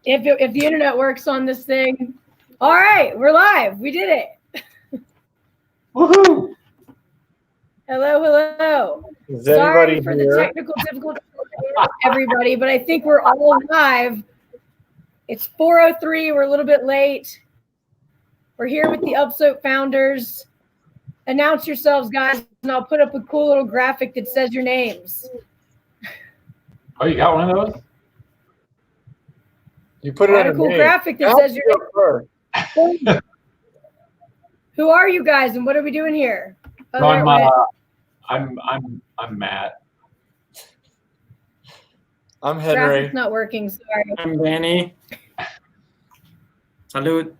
If the internet works on this thing. All right, we're live. We did it. Woohoo! Hello. Is Sorry everybody for here? the technical difficulties, everybody, but I think we're all live. It's 4:03. We're a little bit late. We're here with the Upslope founders. Announce yourselves, guys, and I'll put up a cool little graphic that says your names. Oh, you got one of those? You put it Got on a cool name. graphic that says your name. Who are you guys, and what are we doing here? So I'm Matt. I'm Henry. Graphic's not working. Sorry. I'm Danny. Salud.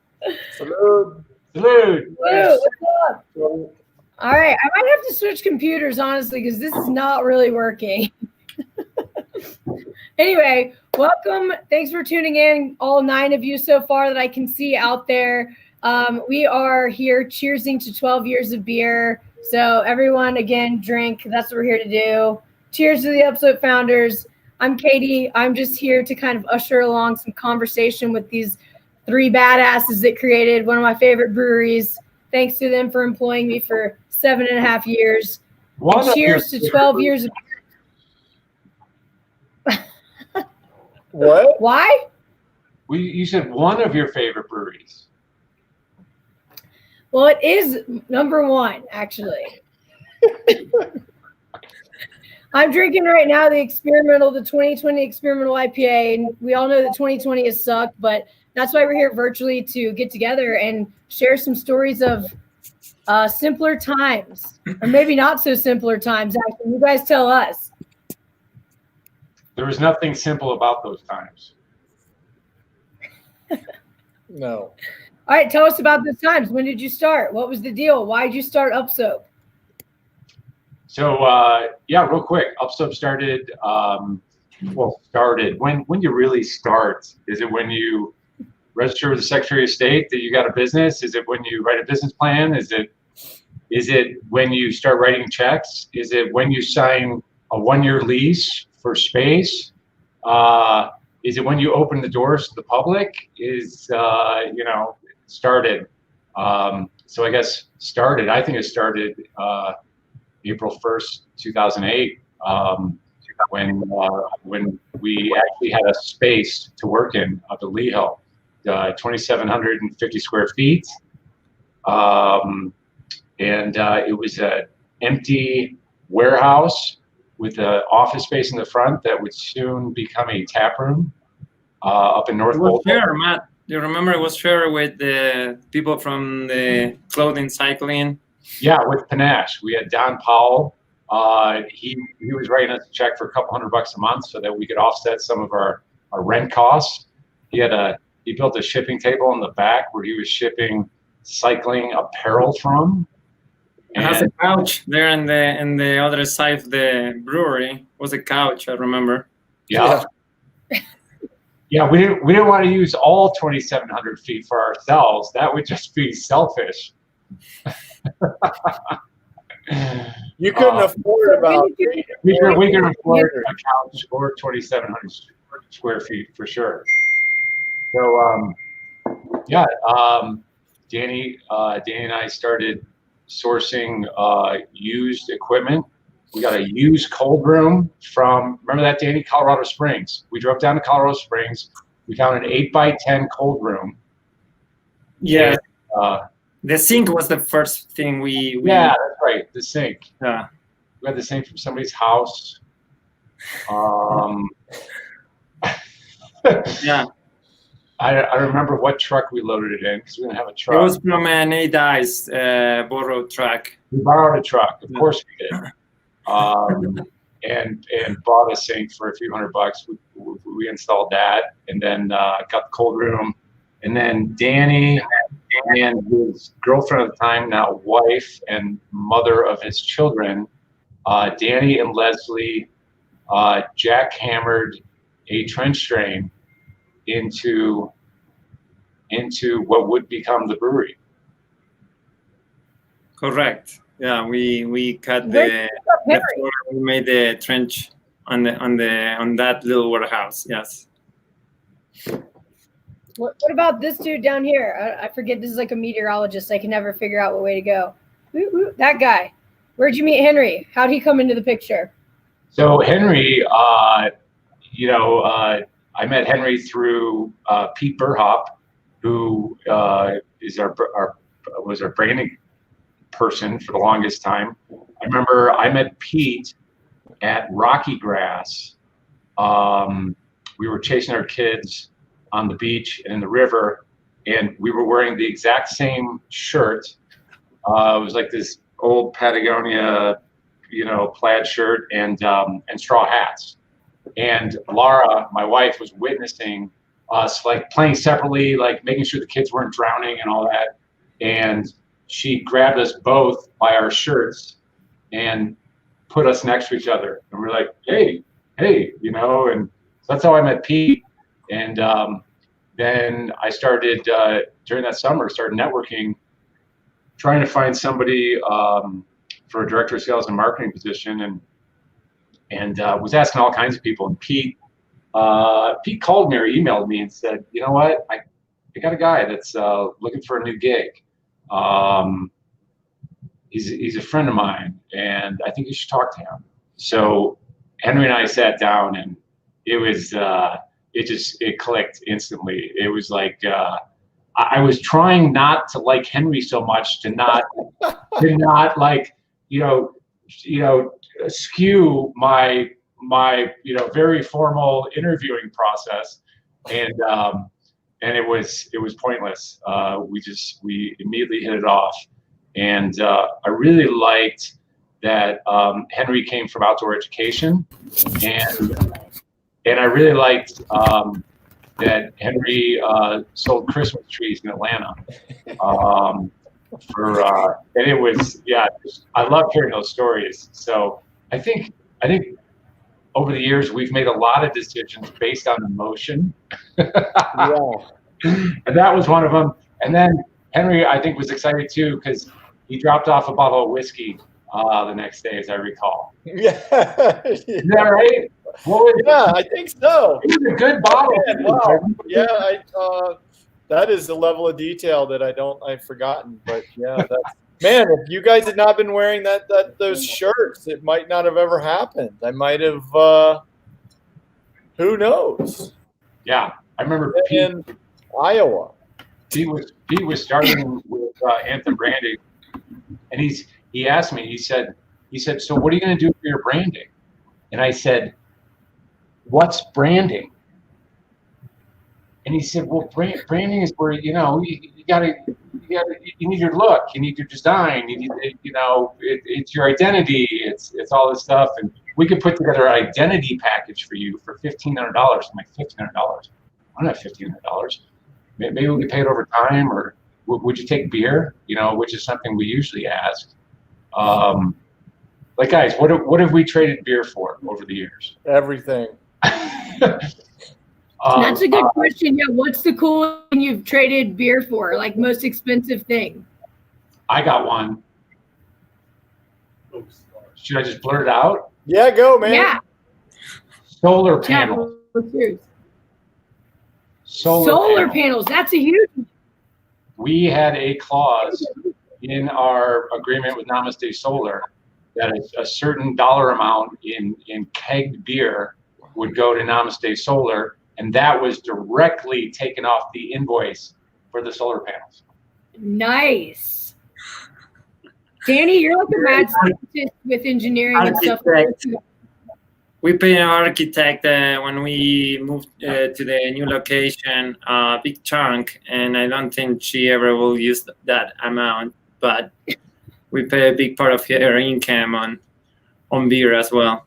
Salud. Woo, what's up? All right, I might have to switch computers, honestly, because this is not really working. Anyway, welcome. Thanks for tuning in, all 9 of you so far that I can see out there. We are here cheersing to 12 years of beer. So everyone, again, drink. That's what we're here to do. Cheers to the Upslope founders. I'm Katie. I'm just here to kind of usher along some conversation with these 3 badasses that created one of my favorite breweries. Thanks to them for employing me for 7.5 years. Cheers to 12 years of What? Why? You said one of your favorite breweries. Well, it is number 1, actually. I'm drinking right now the 2020 experimental IPA, and we all know that 2020 has sucked, but that's why we're here virtually to get together and share some stories of simpler times, or maybe not so simpler times. Actually, you guys tell us. There was nothing simple about those times. No. All right, tell us about those times. When did you start? What was the deal? Why did you start Upslope? So yeah, real quick, Upslope started. When you really start? Is it when you register with the Secretary of State that you got a business? Is it when you write a business plan? Is it when you start writing checks? Is it when you sign a 1-year lease for space? Is it when you open the doors to the public? Started. So I guess started. I think it started April 1st, 2008, when we actually had a space to work in up at Lee Hill, 2,750 square feet, and it was an empty warehouse with an office space in the front that would soon become a tap room up in North Boulder. Sure, Matt. You remember it was shared with the people from the clothing cycling? Yeah, with Panache. We had Don Powell. He was writing us a check for a couple $100 a month so that we could offset some of our rent costs. He built a shipping table in the back where he was shipping cycling apparel from. It has a couch there in the other side of the brewery. Was a couch, I remember. Yeah. Yeah, we didn't want to use all 2,700 feet for ourselves. That would just be selfish. You couldn't afford about. We could afford a couch or 2,700 square feet for sure. So yeah, Danny and I started sourcing used equipment. We got a used cold room from, remember that, Danny? Colorado Springs. We drove down to Colorado Springs. We found an 8x10 cold room. Yeah. And, the sink was the first thing we yeah, that's right. The sink. Yeah. We had the sink from somebody's house. Yeah. I remember what truck we loaded it in because we didn't have a truck. It was from an A-Dice borrowed truck. We borrowed a truck. Of course we did. And bought a sink for a few $100. We installed that, and then got the cold room, and then Danny and his girlfriend at the time, now wife and mother of his children, Danny and Leslie jackhammered a trench drain into what would become the brewery. Correct. Yeah, we cut the floor, we made the trench on that little warehouse. Yes. What about this dude down here? I forget. This is like a meteorologist. I can never figure out what way to go. That guy. Where'd you meet Henry? How'd he come into the picture? So Henry, I met Henry through Pete Burhop, who is was our branding person for the longest time. I remember I met Pete at Rocky Grass. We were chasing our kids on the beach and in the river, and we were wearing the exact same shirt. It was like this old Patagonia, plaid shirt and straw hats. And Laura, my wife, was witnessing us like playing separately, like making sure the kids weren't drowning and all that. And she grabbed us both by our shirts and put us next to each other. And we're like, hey, and so that's how I met Pete. And then I started, during that summer, started networking, trying to find somebody for a director of sales and marketing position, and was asking all kinds of people. And Pete called me or emailed me and said, you know what, I got a guy that's looking for a new gig. He's a friend of mine, and I think you should talk to him. So Henry and I sat down, and it was it clicked instantly. It was like I was trying not to like Henry so much to not like skew my very formal interviewing process, and it was pointless. We immediately hit it off, and I really liked that Henry came from outdoor education, and I really liked that Henry sold Christmas trees in Atlanta. And it was, I love hearing those stories. So I think over the years we've made a lot of decisions based on emotion. Yeah. And that was one of them. And then Henry, I think, was excited too because he dropped off a bottle of whiskey the next day, as I recall. Yeah. Is that right? I think so. It was a good bottle. Man, wow. Yeah, that is the level of detail that I've forgotten. But yeah, man, if you guys had not been wearing those shirts, it might not have ever happened. I might have. Who knows? Yeah, I remember in Iowa. He was starting with Anthem branding, and he asked me. He said, so what are you going to do for your branding? And I said, what's branding? And he said, well, branding is where you need your look, you need your design, you need it's your identity, it's all this stuff, and we could put together an identity package for you for $1,500. I'm like, $1,500? I don't have $1,500. Maybe we could pay it over time, or would you take beer? Which is something we usually ask. Like, guys, what have we traded beer for over the years? Everything. That's a good question. Yeah, what's the coolest thing you've traded beer for? Like, most expensive thing? I got one. Should I just blurt it out? Yeah, go, man. Yeah. Solar panels. Yeah, solar panels. That's a huge one. We had a clause in our agreement with Namaste Solar that a certain dollar amount in kegged beer would go to Namaste Solar, and that was directly taken off the invoice for the solar panels. Nice. Danny, you're like a mad scientist with engineering and stuff. We paid an architect when we moved to the new location a big chunk, and I don't think she ever will use that amount, but we pay a big part of her income on beer as well.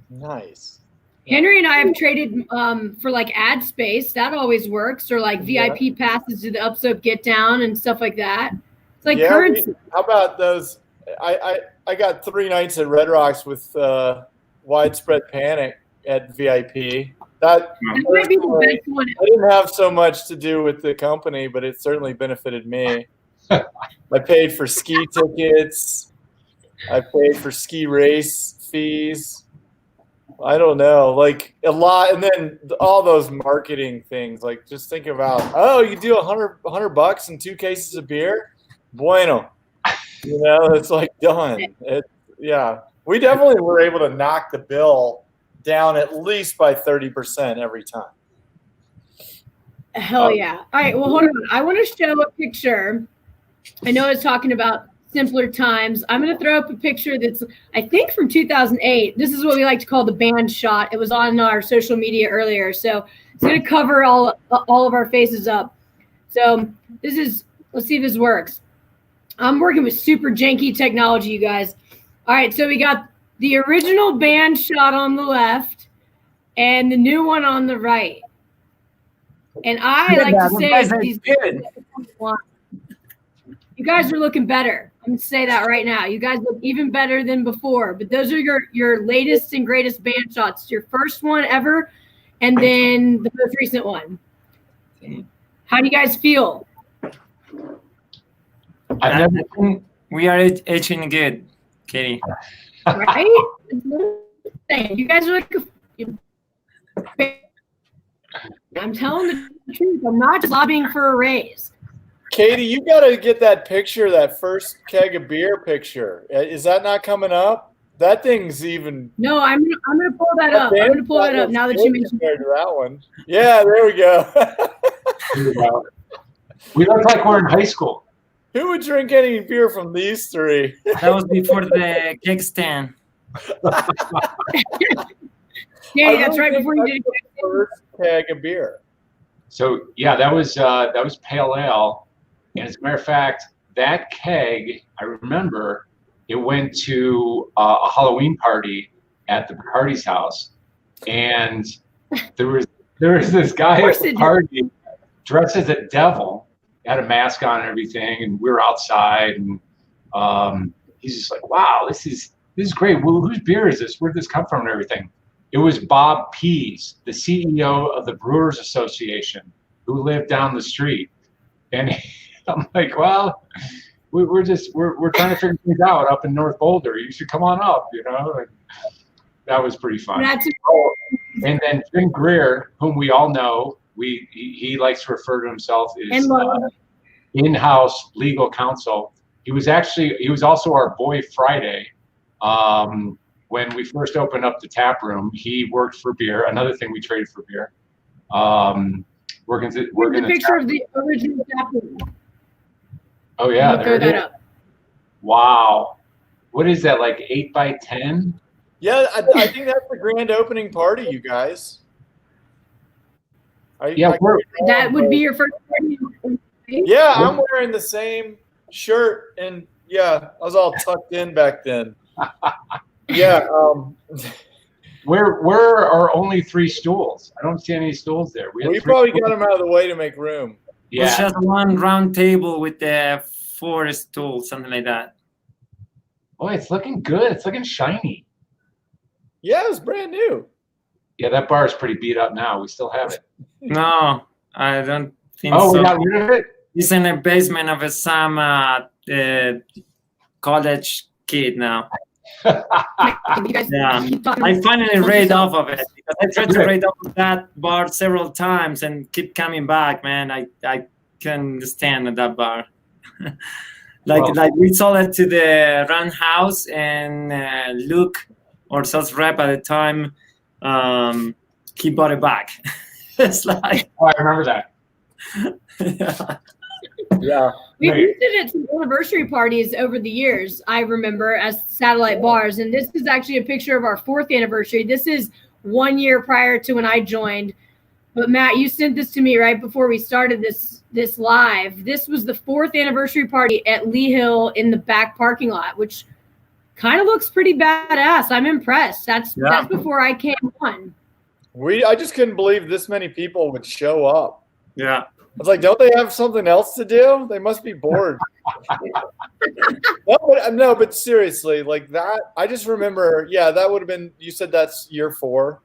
Nice. Henry and I have traded for like ad space. That always works, or like VIP passes to the Upslope Get Down and stuff like that. It's like currency. How about those? I got 3 nights at Red Rocks with Widespread Panic at VIP. That might be the best one. I didn't have so much to do with the company, but it certainly benefited me. I paid for ski tickets. I paid for ski race fees. I don't know. Like a lot, and then all those marketing things. Like just think about, oh, you do $100 and 2 cases of beer. Bueno, it's like done. Yeah, we definitely were able to knock the bill down at least by 30% every time. Hell yeah. All right, well, hold on. I want to show a picture. I know I was talking about simpler times. I'm going to throw up a picture that's, I think, from 2008. This is what we like to call the band shot. It was on our social media earlier. So it's going to cover all of our faces up. So this is, let's see if this works. I'm working with super janky technology, you guys. All right, so we got the original band shot on the left and the new one on the right. And I like to say these good. You guys are looking better. I'm going to say that right now. You guys look even better than before. But those are your latest and greatest band shots. Your first one ever, and then the most recent one. How do you guys feel? We are aging good, Katie. Right? You guys are like I'm telling the truth. I'm not just lobbying for a raise. Katie, you got to get that picture, that first keg of beer picture. Is that not coming up? That thing's even. No, I'm gonna pull that up. I'm gonna pull that up now that you mentioned compared to that one. Yeah, there we go. We look like we're in high school. Who would drink any beer from these three? That was before the keg stand. Yeah, that's right before you did the first keg of beer. So yeah, that was pale ale, and as a matter of fact, that keg, I remember, it went to a Halloween party at the Bacardi's house, and there was this guy at the party dressed as a devil, had a mask on and everything, and we were outside, and he's just like, "Wow, this is great. Well, whose beer is this? Where'd this come from?" and everything. It was Bob Pease, the CEO of the Brewers Association, who lived down the street. And I'm like, well, we're trying to figure things out up in North Boulder. You should come on up, And that was pretty fun. And then Jim Greer, whom we all know, he likes to refer to himself as in-house legal counsel. He was also our boy Friday. When we first opened up the tap room, he worked for beer. Another thing we traded for beer. Working the picture of the original tap room. Oh yeah, throw that up. Wow, what is that, like 8x10? Yeah, I think that's the grand opening party, you guys. That would be your first party. Yeah, I'm wearing the same shirt, and yeah, I was all tucked in back then. Yeah. Where are only 3 stools? I don't see any stools there. We probably got them out of the way to make room. Yeah. It's just one round table with the 4 stools, something like that. Oh, it's looking good. It's looking shiny. Yeah, it's brand new. Yeah, that bar is pretty beat up now. We still have it. No, I don't think so. Oh, we got rid of it? It's in the basement of some college kid now. Yeah, I finally raid off of it because I tried to raid off of that bar several times and keep coming back. Man, I couldn't stand at that bar. like we sold it to the run house, and Luke, our sales rep at the time, he bought it back. It's like, oh, I remember that. Yeah. Yeah. We've used it at some anniversary parties over the years, I remember, as satellite bars. And this is actually a picture of our 4th anniversary. This is 1 year prior to when I joined. But Matt, you sent this to me right before we started this live. This was the 4th anniversary party at Lee Hill in the back parking lot, which kind of looks pretty badass. I'm impressed. That's before I came on. I just couldn't believe this many people would show up. Yeah. I was like, don't they have something else to do? They must be bored. No, but seriously, like that, I just remember, that would have been, you said that's year 4.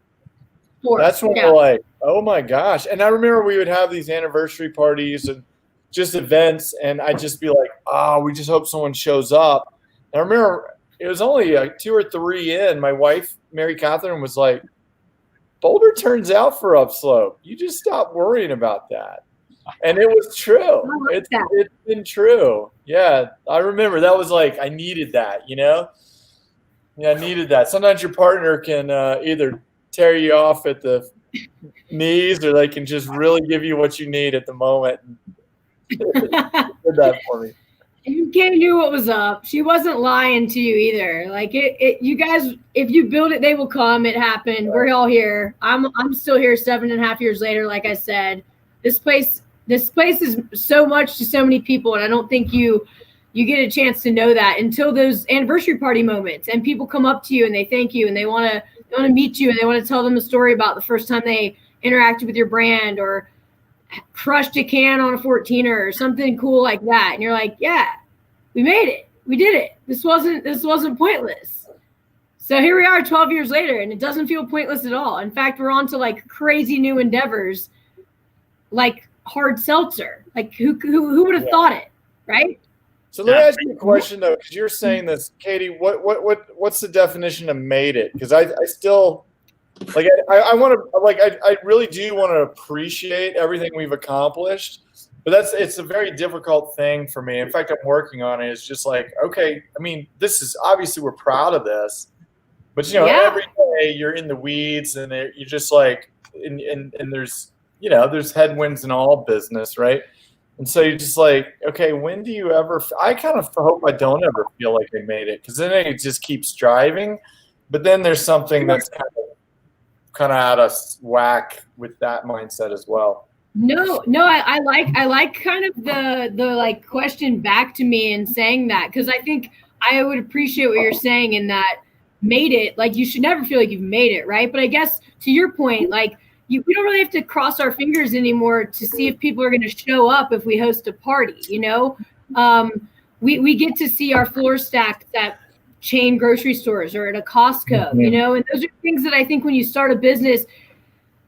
That's when we're like, oh my gosh. And I remember we would have these anniversary parties and just events, and I'd just be like, we just hope someone shows up. And I remember it was only 2 or 3 in, my wife Mary Catherine was like, Boulder turns out for Upslope. You just stop worrying about that. And it was true. It's been true. Yeah, I remember that was like, I needed that, you know? Yeah, I needed that. Sometimes your partner can either tear you off at the knees or they can just really give you what you need at the moment. Did that for me. You knew what was up. She wasn't lying to you either. Like you guys, if you build it, they will come. It happened. We're all here. I'm still here 7.5 years later. Like I said, this place is so much to so many people, and I don't think you get a chance to know that until those anniversary party moments, and people come up to you and they thank you and they want to meet you and they want to tell them a story about the first time they interacted with your brand or crushed a can on a 14er or something cool like that, and you're like, yeah, we made it, we did it. This wasn't pointless. So here we are 12 years later, and it doesn't feel pointless at all. In fact, we're on to like crazy new endeavors like hard seltzer. Like who would have thought it, right? So let me ask you a question though, because you're saying this, Katie. What's the definition of made it? Because I still like I want to like I really do want to appreciate everything we've accomplished, but it's a very difficult thing for me. In fact, I'm working on it. It's just like, okay, I mean, this is obviously we're proud of this, but every day you're in the weeds and you're just like, and there's there's headwinds in all business, right? And so you're just like, okay, when do you ever? I kind of hope I don't ever feel like I made it, because then it just keeps driving. But then there's something that's kind of out of whack with that mindset as well. No, I like kind of the like question back to me and saying that, because I think I would appreciate what you're saying in that made it. Like, you should never feel like you've made it, right? But I guess to your point, like, we don't really have to cross our fingers anymore to see if people are going to show up if we host a party, we get to see our floor stacked at chain grocery stores or at a Costco, and those are things that I think when you start a business,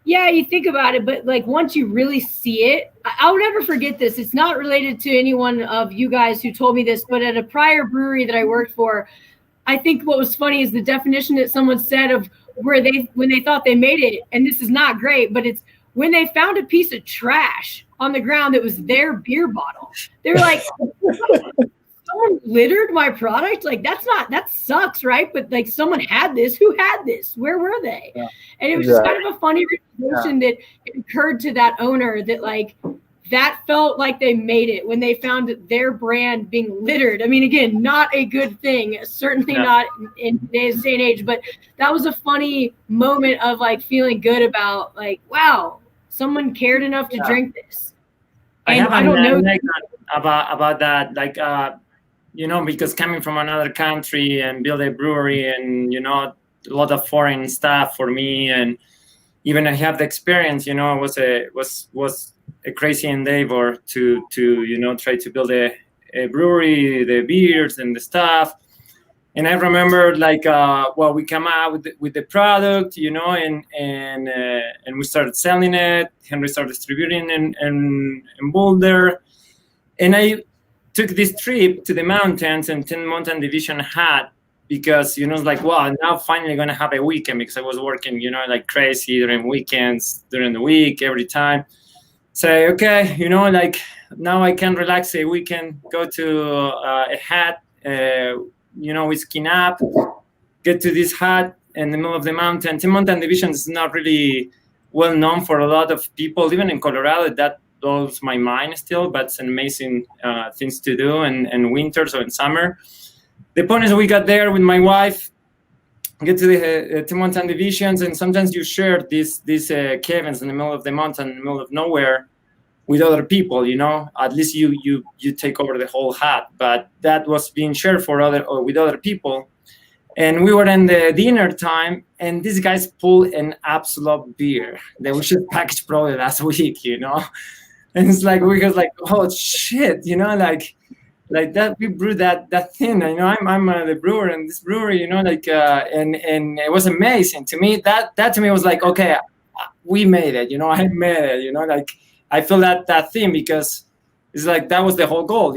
you think about it, but like once you really see it, I'll never forget this. It's not related to any one of you guys who told me this, but at a prior brewery that I worked for, I think what was funny is the definition that someone said of when they thought they made it, and this is not great, but it's when they found a piece of trash on the ground that was their beer bottle. They were like, someone littered my product? Like, that sucks, right? But like, someone had this. Who had this? Where were they? Yeah. And it was just kind of a funny realization that it occurred to that owner that like, that felt like they made it when they found their brand being littered. I mean, again, not a good thing, certainly not in today's day and age, but that was a funny moment of like feeling good about like, wow, someone cared enough to drink this. And I don't know about that. Like, because coming from another country and build a brewery and, a lot of foreign stuff for me. And even I have the experience, was a crazy endeavor to try to build a brewery, the beers and the stuff. And I remember like, we come out with the product, and we started selling it. Henry started distributing in Boulder. And I took this trip to the mountains and 10 Mountain Division had, because, it's like, wow, now finally going to have a weekend, because I was working, like crazy during weekends, during the week, every time. Say, okay, like now I can relax a weekend, go to a hut, we skin up, get to this hut in the middle of the mountain. The mountain division is not really well known for a lot of people, even in Colorado. That blows my mind still, but it's an amazing things to do in winters or in summer. The point is, we got there with my wife, get to the mountain divisions, and sometimes you share these cabins in the middle of the mountain, in the middle of nowhere, with other people. At least you take over the whole hut, but that was being shared with other people. And we were in the dinner time, and these guys pulled an Upslope beer that we should package probably last week, and it's like we was like, oh shit, like that, we brewed that thing. I'm the brewer in this brewery, and it was amazing to me. That to me was like, okay, we made it. I made it. Like I feel that thing, because it's like that was the whole goal.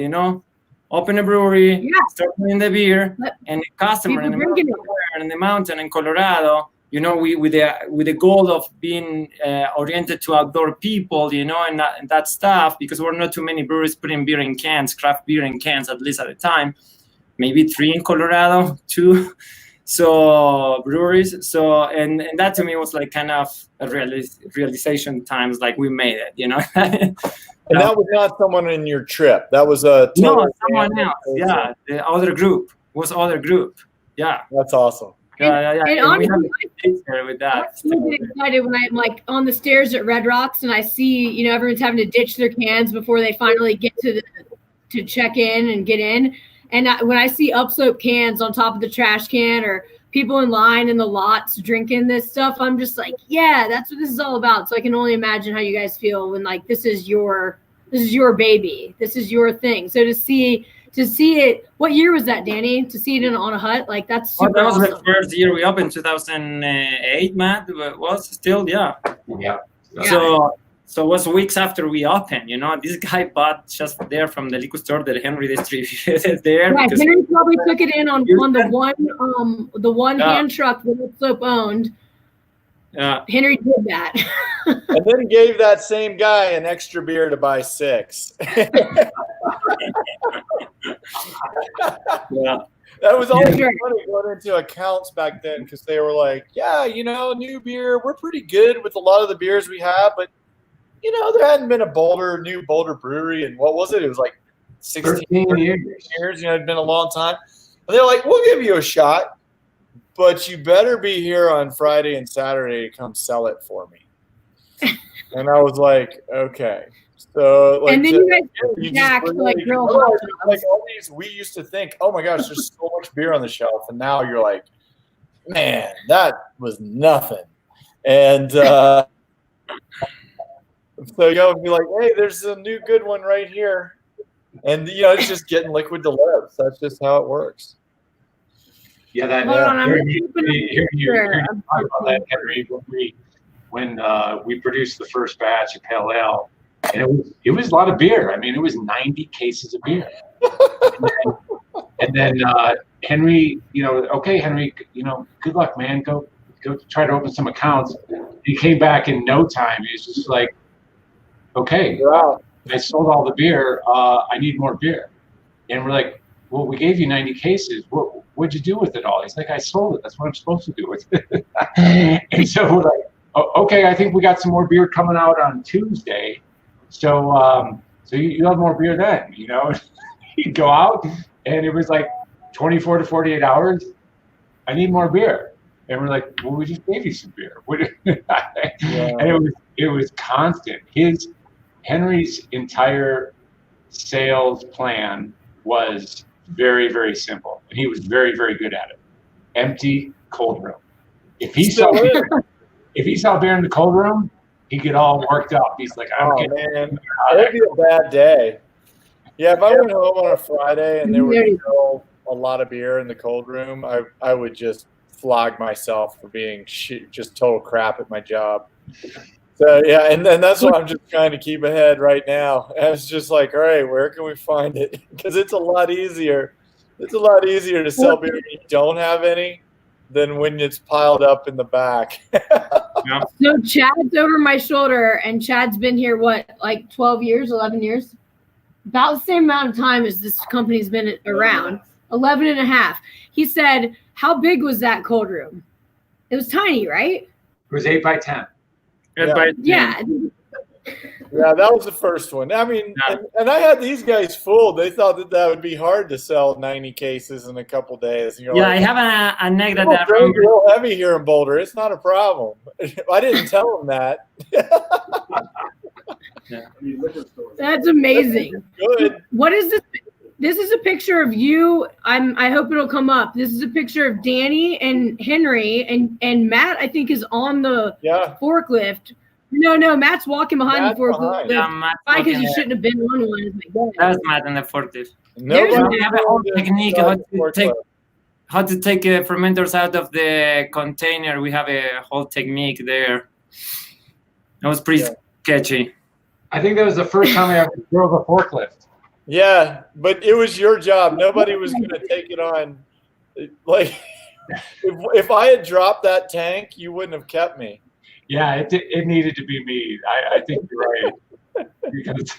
open a brewery, Yeah. start doing the beer, and a customer in the middle of drinking nowhere in the mountain in Colorado, with the goal of being oriented to outdoor people, and that stuff, because there were not too many breweries putting beer in cans, craft beer in cans, at least at the time. Maybe 3 in Colorado, 2. So breweries. So and that to me was like kind of a realization times, like we made it, And that was not someone in your trip. That was a someone else. Yeah, the other group. Yeah. That's awesome. Yeah. And And we have honestly, a picture with that. I still get excited when I'm like on the stairs at Red Rocks and I see, everyone's having to ditch their cans before they finally get to check in and get in. And when I see Upslope cans on top of the trash can or people in line in the lots drinking this stuff, I'm just like, yeah, that's what this is all about. So I can only imagine how you guys feel when like this is your baby, this is your thing. So to see it, what year was that, Danny? To see it on a hut, like that's super that was awesome. the first year we opened, 2008, Matt. Was still, yeah. So it was weeks after we opened, this guy bought just there from the liquor store that Henry distributed there. Yeah, Henry probably took it in on the one hand truck that Upslope owned. Yeah. Henry did that. And then gave that same guy an extra beer to buy 6. Yeah. That was always funny going into accounts back then because they were like, yeah, new beer, we're pretty good with a lot of the beers we have, but there hadn't been a new Boulder brewery, and what was it? It was like 16 years. It'd been a long time. And they're like, we'll give you a shot, but you better be here on Friday and Saturday to come sell it for me. And I was like, okay. So, like, and then you guys grill hot dogs. Like all these, we used to think, oh my gosh, there's so much beer on the shelf, and now you're like, man, that was nothing. And so you'll be like, hey, there's a new good one right here. And, it's just getting liquid to lips. That's just how it works. Yeah, that. Hold on, You're talking about that, Henry, when we produced the first batch of Pale Ale, and it was a lot of beer. I mean, it was 90 cases of beer. and then Henry, okay, Henry, good luck, man. Go try to open some accounts. He came back in no time. He was just like, okay, wow. I sold all the beer. I need more beer. And we're like, well, we gave you 90 cases. What'd you do with it all? He's like, I sold it. That's what I'm supposed to do with it. And so we're like, oh, okay, I think we got some more beer coming out on Tuesday. So you have more beer then, You go out, and it was like 24 to 48 hours. I need more beer. And we're like, well, we just gave you some beer. And it was constant. Henry's entire sales plan was very, very simple, and he was very, very good at it. Empty cold room. If he saw beer in the cold room, he'd get all worked up. He's like, I don't get man, it'd be a bad day. Yeah, if I went home on a Friday and there was still a lot of beer in the cold room, I would just flog myself for being just total crap at my job. So yeah, and that's why I'm just trying to keep ahead right now. And it's just like, all right, where can we find it? Because it's a lot easier. It's a lot easier to sell beer when you don't have any than when it's piled up in the back. Yeah. So Chad's over my shoulder, and Chad's been here, like 12 years, 11 years? About the same amount of time as this company's been around, 11 and a half. He said, how big was that cold room? It was tiny, right? It was 8 by 10. Yeah. Yeah, that was the first one. I mean, and I had these guys fooled. They thought that would be hard to sell 90 cases in a couple days. And you're Yeah, like, I have a neck that it's real heavy here in Boulder. It's not a problem. I didn't tell them that. Yeah. That's amazing. Good. What is this? This is a picture of you. I hope it'll come up. This is a picture of Danny and Henry, and Matt, I think, is on the forklift. No, Matt's walking behind the forklift. Yeah, because you shouldn't have been on one. That's Matt in the forklift. Nobody We have a whole technique how to take fermenters out of the container. We have a whole technique there. That was pretty sketchy. I think that was the first time I ever drove a forklift. Yeah, but it was your job. Nobody was going to take it on. Like, if I had dropped that tank, you wouldn't have kept me. Yeah, it needed to be me. I think you're right. Because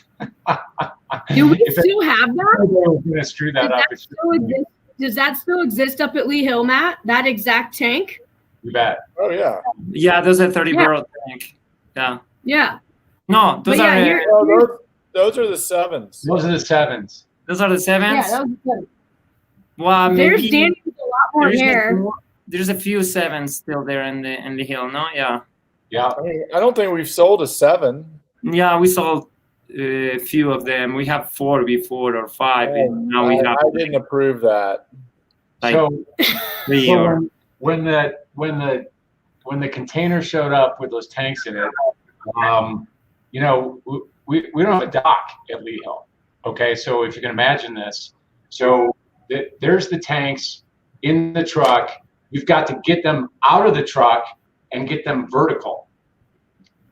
Do we still have that? I'm going to screw that up. Does that still exist up at Lee Hill, Matt? That exact tank? You bet. Oh, yeah. Yeah, those are 30 barrel tank. Yeah. Yeah. No, those But yeah, are Those are the 7s. Those are the 7s. those are the 7s. Yeah, that was good. Well, There's maybe Danny with a lot more hair. there's a few 7s still there in the hill. No, yeah. Yeah. I mean, I don't think we've sold a 7. Yeah, we sold a few of them. We have 4 before or 5. And now we have. I didn't approve that. Like So, 3 so or when the container showed up with those tanks in it, you know, we don't have a dock at Lee Hill. Okay, so if you can imagine this, so there's the tanks in the truck. We've got to get them out of the truck and get them vertical.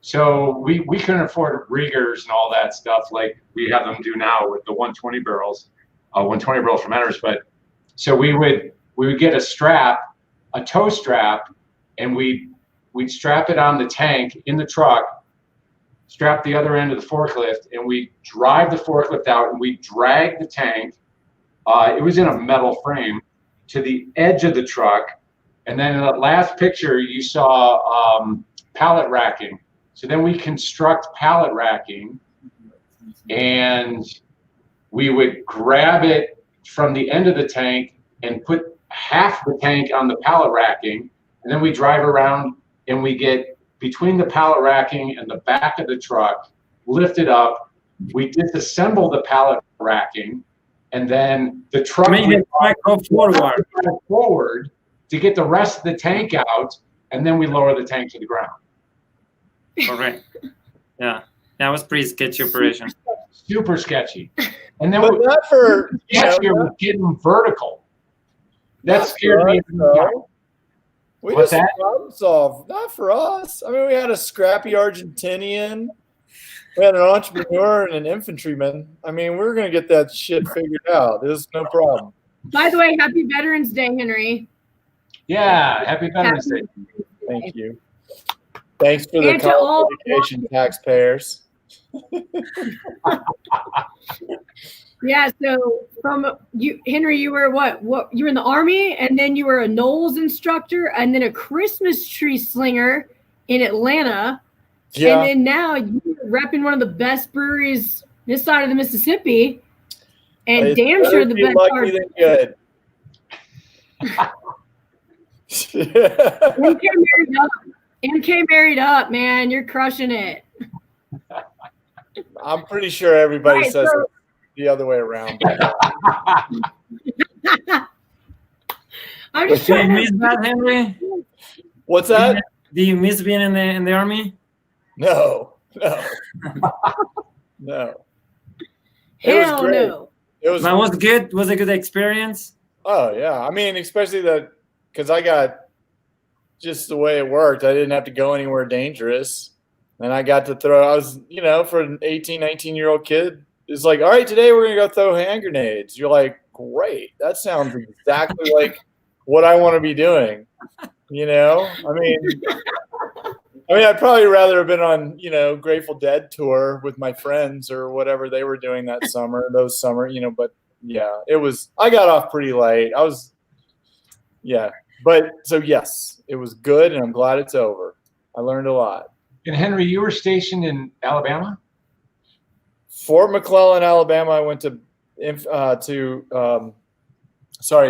So we couldn't afford riggers and all that stuff like we have them do now with the 120 barrels, 120 barrel fermenters. But so we would get a strap, a tow strap, and we'd strap it on the tank in the truck, strap the other end of the forklift, and we drive the forklift out and we drag the tank. It was in a metal frame to the edge of the truck. And then in the last picture, you saw pallet racking. So then we construct pallet racking, and we would grab it from the end of the tank and put half the tank on the pallet racking, and then we drive around and we get between the pallet racking and the back of the truck, lift it up, we disassemble the pallet racking, and then the truck would go forward to get the rest of the tank out, and then we lower the tank to the ground. correct. Yeah, that was pretty sketchy operation. Super sketchy. And then But not for we're getting vertical. That scared me. We What's just that? problem solve. Not for us. I mean, we had a scrappy Argentinian. We had an entrepreneur and an infantryman. I mean, we're going to get that shit figured out. There's no problem. By the way, happy Veterans Day, Henry. Yeah, happy Veterans Day. Thank you. Thanks for the And to all- college education, taxpayers. Yeah, so from you, Henry, you were what? You were in the Army, and then you were a Knowles instructor, and then a Christmas tree slinger in Atlanta. Yeah. And then now you're repping one of the best breweries this side of the Mississippi, and It's damn better sure to the be best lucky part. than good. MK married up, man. You're crushing it. I'm pretty sure everybody Right, says so- it the other way around. I'm just Do you trying to. miss that, Henry? What's that? Do you miss being in the army? No. No. It was Hell great. no. It was. That was good. Was a good experience. Oh yeah. I mean, especially because I got just the way it worked. I didn't have to go anywhere dangerous, and I got to throw. I was, for an 18, 19-year-old kid, it's like, all right, today we're gonna go throw hand grenades. You're like, great. That sounds exactly like what I want to be doing. I mean, I'd probably rather have been on, Grateful Dead tour with my friends or whatever they were doing those summer, but yeah, I got off pretty late. But so yes, it was good, and I'm glad it's over. I learned a lot. And Henry, you were stationed in Alabama? Fort McClellan, Alabama, I went to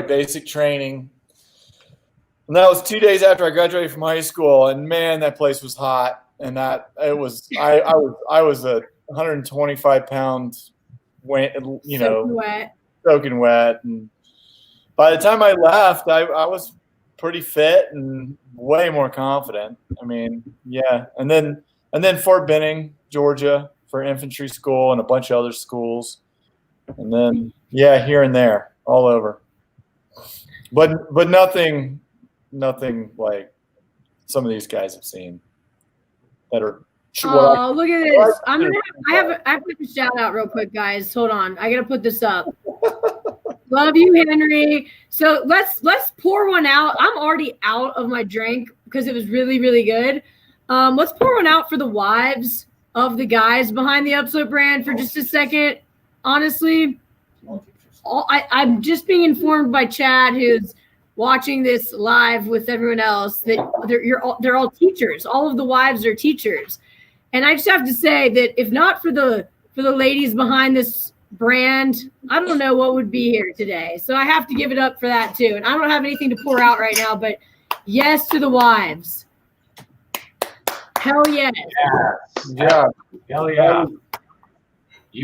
basic training. And that was 2 days after I graduated from high school, and man, that place was hot. And I was a 125-pound, soaking wet. And by the time I left, I was pretty fit and way more confident. I mean, yeah. And then Fort Benning, Georgia, for infantry school and a bunch of other schools. And then, yeah, here and there, all over. But nothing like some of these guys have seen that are Oh, look at this. I have to put a shout out real quick, guys. Hold on. I gotta put this up. Love you, Henry. So let's pour one out. I'm already out of my drink because it was really, really good. Let's pour one out for the wives of the guys behind the Upslope brand for just a second. Honestly, I'm just being informed by Chad, who's watching this live with everyone else, that they're all teachers. All of the wives are teachers. And I just have to say that if not for the ladies behind this brand, I don't know what would be here today. So I have to give it up for that too. And I don't have anything to pour out right now, but yes to the wives. Hell yes. Yeah. Hell yeah.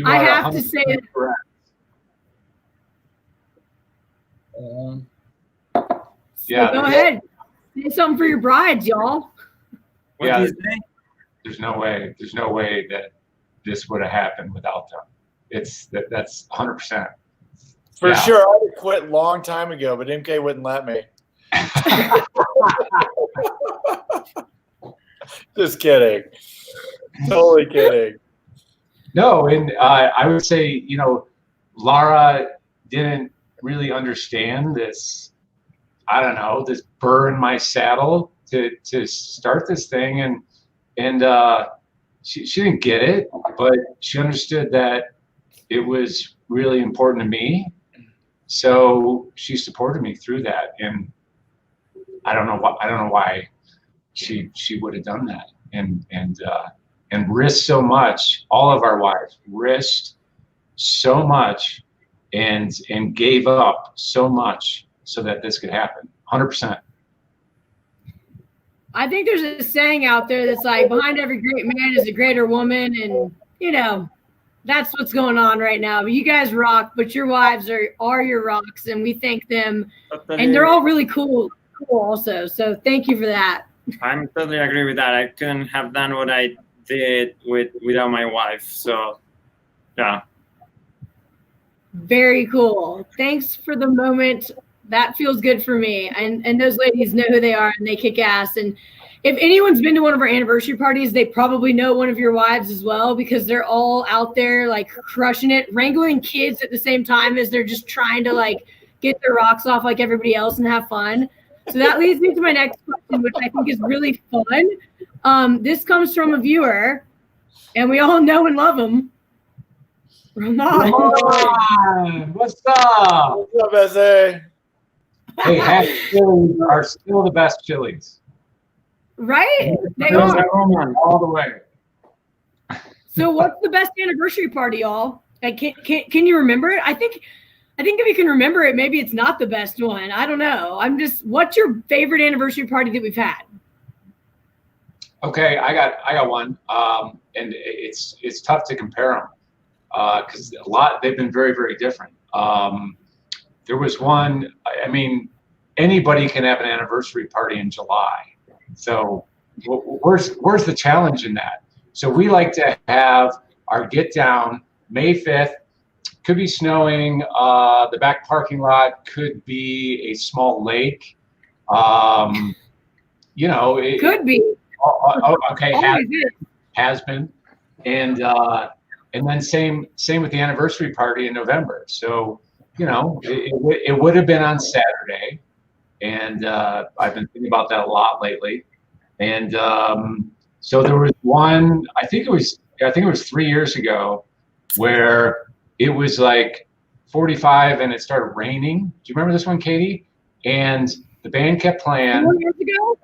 I have to say it. Yeah. Go ahead. Say something for your brides, y'all. What do you say? There's no way that this would have happened without them. That's 100%. For sure. I would have quit a long time ago, but MK wouldn't let me. Just kidding. Totally kidding. No, and I would say, Lara didn't really understand this, I don't know, this burr in my saddle to start this thing. And she didn't get it, but she understood that it was really important to me. So she supported me through that. And I don't know why she would have done that and risked so much. All of our wives risked so much and gave up so much so that this could happen. 100%. I think there's a saying out there that's like, behind every great man is a greater woman. And, that's what's going on right now. You guys rock, but your wives are your rocks, and we thank them. And they're all really cool also. So thank you for that. I'm totally agree with that. I couldn't have done what I did without my wife. So, yeah. Very cool. Thanks for the moment. That feels good for me. And those ladies know who they are, and they kick ass. And if anyone's been to one of our anniversary parties, they probably know one of your wives as well, because they're all out there like crushing it, wrangling kids at the same time as they're just trying to like get their rocks off like everybody else and have fun. So that leads me to my next question, which I think is really fun. This comes from a viewer, and we all know and love him. Ramon. What's up? What's up, S.A.? Hey, hash chilies are still the best chilies. Right? They are. All the way. So what's the best anniversary party, y'all? Like, can you remember it? I think if you can remember it, maybe it's not the best one. I don't know. What's your favorite anniversary party that we've had? Okay, I got one. And it's tough to compare them because they've been very, very different. There was one, I mean, anybody can have an anniversary party in July. So where's the challenge in that? So we like to have our get down May 5th. Could be snowing. The back parking lot could be a small lake. It could be. Okay, has been. And then same with the anniversary party in November. So, it would have been on Saturday. And I've been thinking about that a lot lately. And so there was one, I think it was 3 years ago, where it was like 45 and it started raining. Do you remember this one, Katie? And the band kept playing. 4 years ago?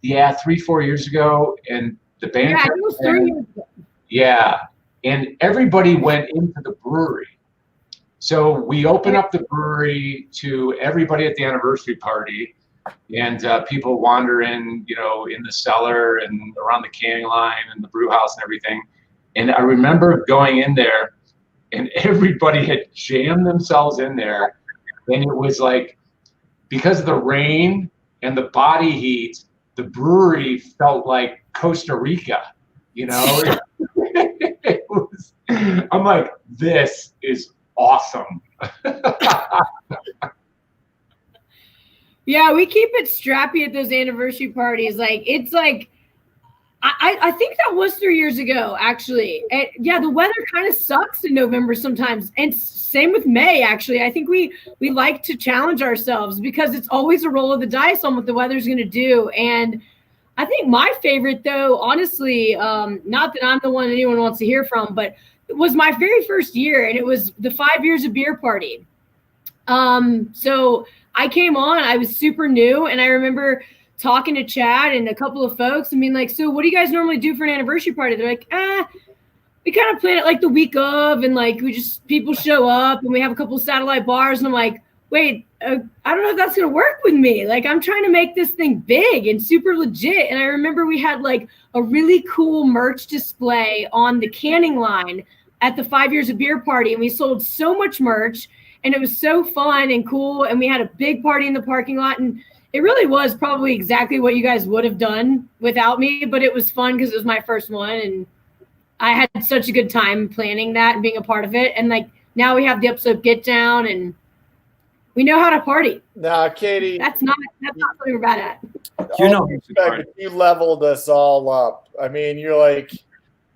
Yeah, 3-4 years ago. And the band kept it was playing. 3 years ago. Yeah. And everybody went into the brewery. So we opened up the brewery to everybody at the anniversary party, and people wander in, in the cellar and around the canning line and the brew house and everything. And I remember going in there, and everybody had jammed themselves in there. And it was like, because of the rain and the body heat, the brewery felt like Costa Rica, It was, I'm like, this is awesome. Yeah, we keep it strappy at those anniversary parties. Like, it's like I think that was 3 years ago, actually. And yeah, the weather kind of sucks in November sometimes, and same with May. Actually, I think we like to challenge ourselves because it's always a roll of the dice on what the weather's going to do. And I think my favorite, though, honestly, not that I'm the one anyone wants to hear from, but it was my very first year, and it was the 5 years of beer party. So I came on, I was super new, and I remember talking to Chad and a couple of folks and being like, so what do you guys normally do for an anniversary party? They're like, we kind of plan it like the week of, and like people show up and we have a couple of satellite bars. And I'm like, wait, I don't know if that's going to work with me. Like, I'm trying to make this thing big and super legit. And I remember we had like a really cool merch display on the canning line at the 5 years of beer party. And we sold so much merch, and it was so fun and cool. And we had a big party in the parking lot, and it really was probably exactly what you guys would have done without me, but it was fun because it was my first one, and I had such a good time planning that and being a part of it. And like now we have the Upslope Get Down, and we know how to party. Nah, Katie, that's not something we're bad at. You leveled us all up. I mean, you're like,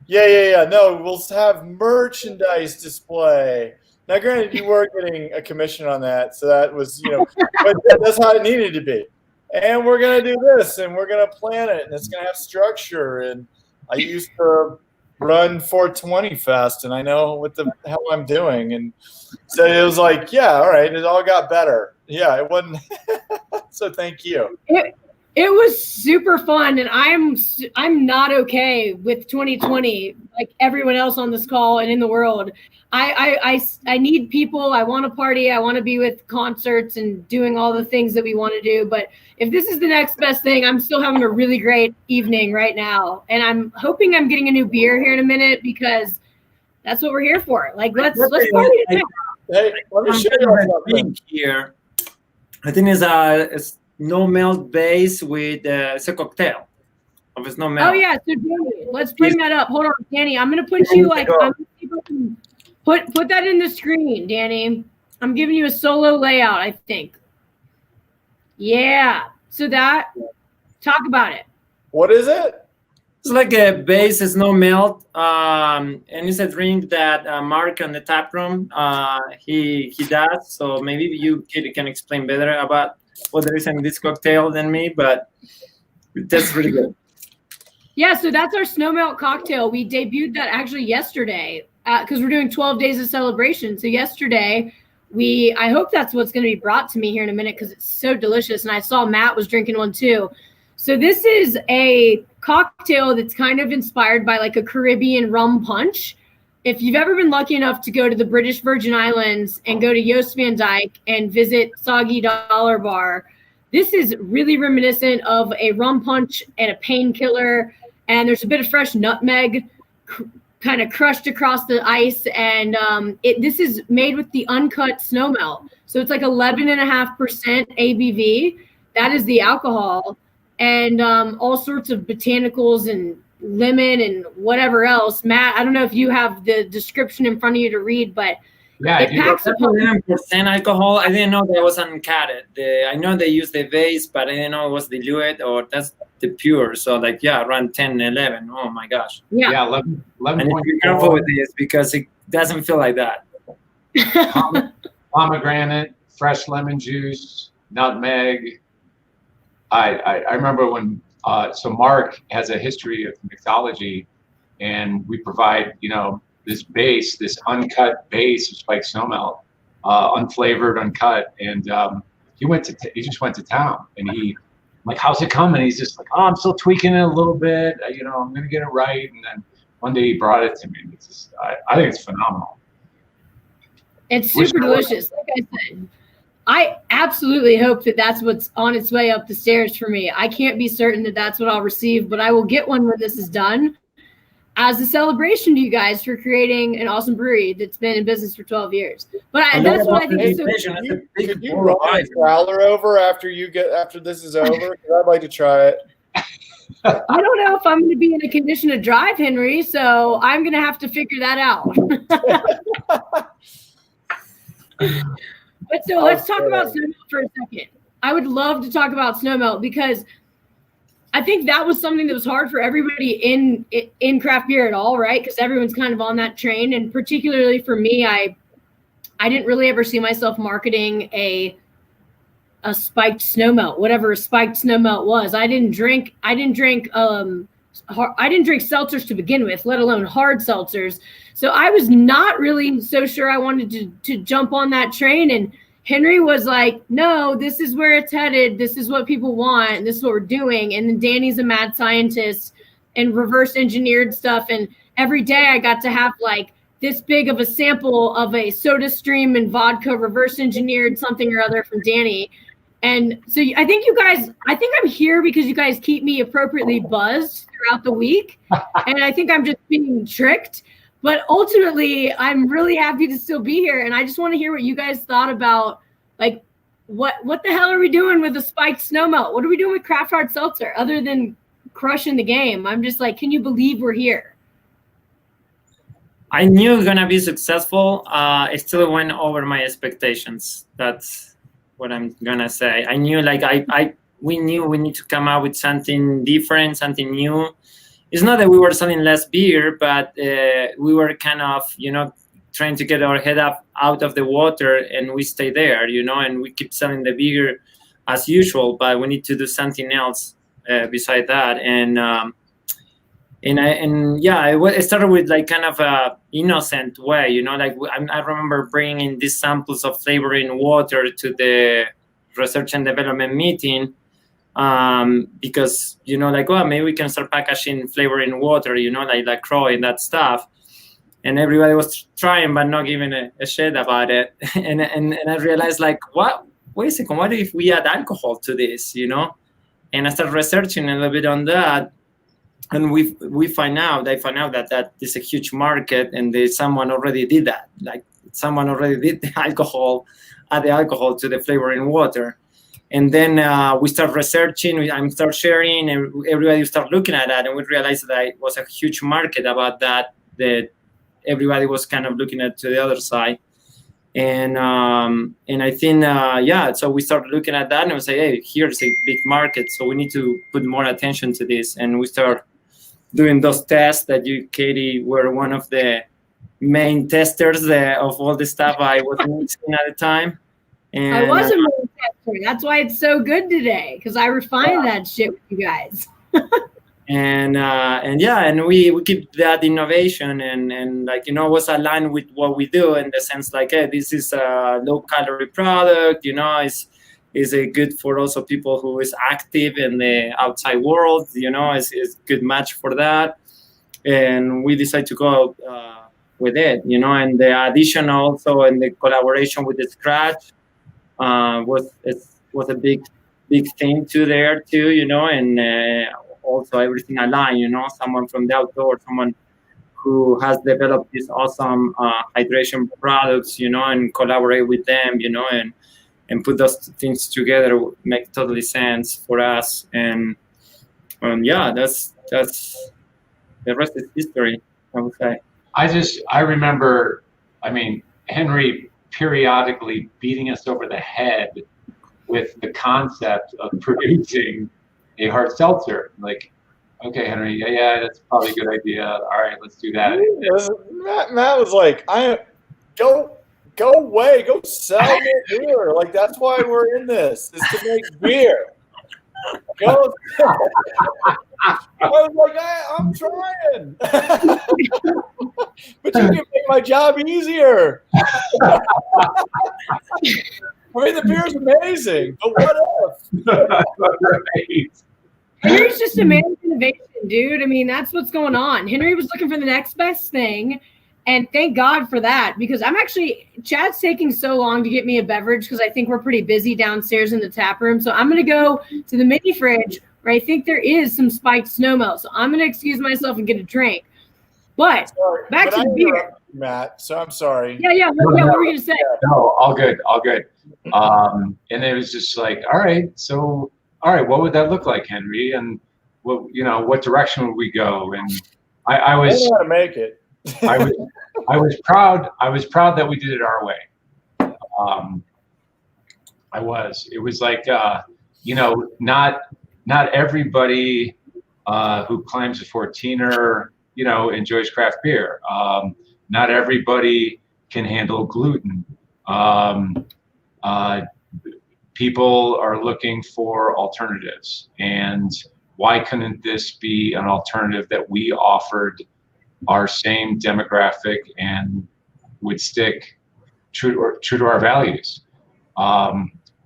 yeah. No, we'll have merchandise display. Now, granted, you were getting a commission on that, so that was, but that's how it needed to be. And we're going to do this, and we're going to plan it, and it's going to have structure. And I used to run 420 fast, and I know what the hell I'm doing. And so it was like, yeah, all right, it all got better. Yeah, it wasn't. So thank you. It was super fun, and I'm not okay with 2020 like everyone else on this call and in the world. I need people. I want to party. I want to be with concerts and doing all the things that we want to do. But if this is the next best thing, I'm still having a really great evening right now, and I'm hoping I'm getting a new beer here in a minute because that's what we're here for. Like let's party. Hey, let me show you something here. I think it's a Snowmelt base with it's a cocktail of a Snowmelt. Oh yeah, so Danny, let's bring that up. Hold on, Danny. I'm gonna put you like put that in the screen, Danny. I'm giving you a solo layout, I think. Yeah. So talk about it. What is it? It's like a base Snowmelt, and it's a drink that Mark on the tap room he does. So maybe you can explain better about what there is in this cocktail than me, but that's really good. Yeah, so that's our Snowmelt Cocktail. We debuted that actually yesterday because we're doing 12 days of celebration. So yesterday, I hope that's what's going to be brought to me here in a minute because it's so delicious. And I saw Matt was drinking one too. So this is a cocktail that's kind of inspired by like a Caribbean rum punch. If you've ever been lucky enough to go to the British Virgin Islands and go to Joost Van Dyke and visit Soggy Dollar Bar, this is really reminiscent of a rum punch and a painkiller. And there's a bit of fresh nutmeg kind of crushed across the ice. And this is made with the uncut Snowmelt. So it's like 11.5% ABV. That is the alcohol. And all sorts of botanicals and lemon and whatever else. Matt, I don't know if you have the description in front of you to read, but yeah, it packs a 11% alcohol. I didn't know that was uncatted. I know they use the base, but I didn't know it was diluted or that's the pure. So like, yeah, around 10, 11. Oh my gosh. Yeah, 11. I need to be careful with this because it doesn't feel like that. Pomegranate, fresh lemon juice, nutmeg. I remember when, so Mark has a history of mixology, and we provide, this base, this uncut base of spiked snowmelt, unflavored, uncut. And he just went to town, and I'm like, how's it coming? He's just like, oh, I'm still tweaking it a little bit. I'm going to get it right. And then one day he brought it to me. It's just, I think it's phenomenal. It's super delicious. Like I said, I absolutely hope that that's what's on its way up the stairs for me. I can't be certain that that's what I'll receive, but I will get one when this is done as a celebration to you guys for creating an awesome brewery that's been in business for 12 years. But that's what I think is so cool. Could you run a growler over after this is over? Because I'd like to try it. I don't know if I'm going to be in a condition to drive, Henry, so I'm going to have to figure that out. But so let's talk about Snowmelt for a second. I would love to talk about Snowmelt because I think that was something that was hard for everybody in craft beer at all, right? Because everyone's kind of on that train, and particularly for me, I didn't really ever see myself marketing a spiked snowmelt, whatever a spiked snowmelt was. I didn't drink seltzers to begin with, let alone hard seltzers. So I was not really so sure I wanted to jump on that train. And Henry was like, no, this is where it's headed. This is what people want. This is what we're doing. And then Danny's a mad scientist and reverse engineered stuff. And every day I got to have like this big of a sample of a soda stream and vodka reverse engineered something or other from Danny. And so I think I'm here because you guys keep me appropriately buzzed throughout the week. And I think I'm just being tricked. But ultimately, I'm really happy to still be here. And I just want to hear what you guys thought about, like, what the hell are we doing with the spiked snowmelt? What are we doing with Craftheart Seltzer other than crushing the game? I'm just like, can you believe we're here? I knew it was going to be successful. It still went over my expectations. That's what I'm gonna say. I knew, like, we knew we need to come out with something different, something new. It's not that we were selling less beer, but we were kind of, trying to get our head up out of the water, and we stay there, and we keep selling the beer as usual, but we need to do something else beside that. It started with like kind of a innocent way, like I remember bringing these samples of flavoring water to the research and development meeting because, maybe we can start packaging flavoring water, like LaCroix and that stuff. And everybody was trying, but not giving a shit about it. and I realized, like, wait a second, what if we add alcohol to this, And I started researching a little bit on that. And I find out that is a huge market, and someone already did that. Like, someone already did the alcohol, add the alcohol to the flavoring water. And then we start researching, I start sharing, and everybody start looking at that, and we realized that it was a huge market about that everybody was kind of looking at to the other side. And I think, so we started looking at that, and we say, hey, here's a big market, so we need to put more attention to this. And we start doing those tests that you, Katie, were one of the main testers of all the stuff I was mixing at the time. And I was a main tester. That's why it's so good today, because I refined that shit with you guys. And we keep that innovation and like, was aligned with what we do in the sense like, hey, this is a low calorie product, is a good for also people who is active in the outside world, is a good match for that. And we decided to go with it, and the addition also and the collaboration with the Scratch was a big thing there too, and also everything aligned, someone from the outdoor, someone who has developed these awesome hydration products, and collaborate with them, and put those things together makes totally sense for us. And that's the rest is history, I would say. I remember, Henry periodically beating us over the head with the concept of producing a hard seltzer. Like, okay, Henry, yeah, that's probably a good idea. All right, let's do that. Matt was like, go away, go sell more beer. Like, that's why we're in this, is to make beer. Go. I was like, I'm trying. But you can make my job easier. The beer's amazing, but what if? Right. Henry's just a man of innovation, dude. That's what's going on. Henry was looking for the next best thing. And thank God for that, because Chad's taking so long to get me a beverage because I think we're pretty busy downstairs in the tap room. So I'm going to go to the mini fridge where I think there is some spiked snowmelt. So I'm going to excuse myself and get a drink. But back to the beer. Matt, so I'm sorry. Yeah. What were you going to say? No, all good. And it was just like, all right, what would that look like, Henry? And what direction would we go? And I was. I don't know how to make it. I was proud that we did it our way. It was like not not everybody who climbs a 14er, enjoys craft beer. Not everybody can handle gluten. People are looking for alternatives, and why couldn't this be an alternative that we offered our same demographic and would stick true to our values?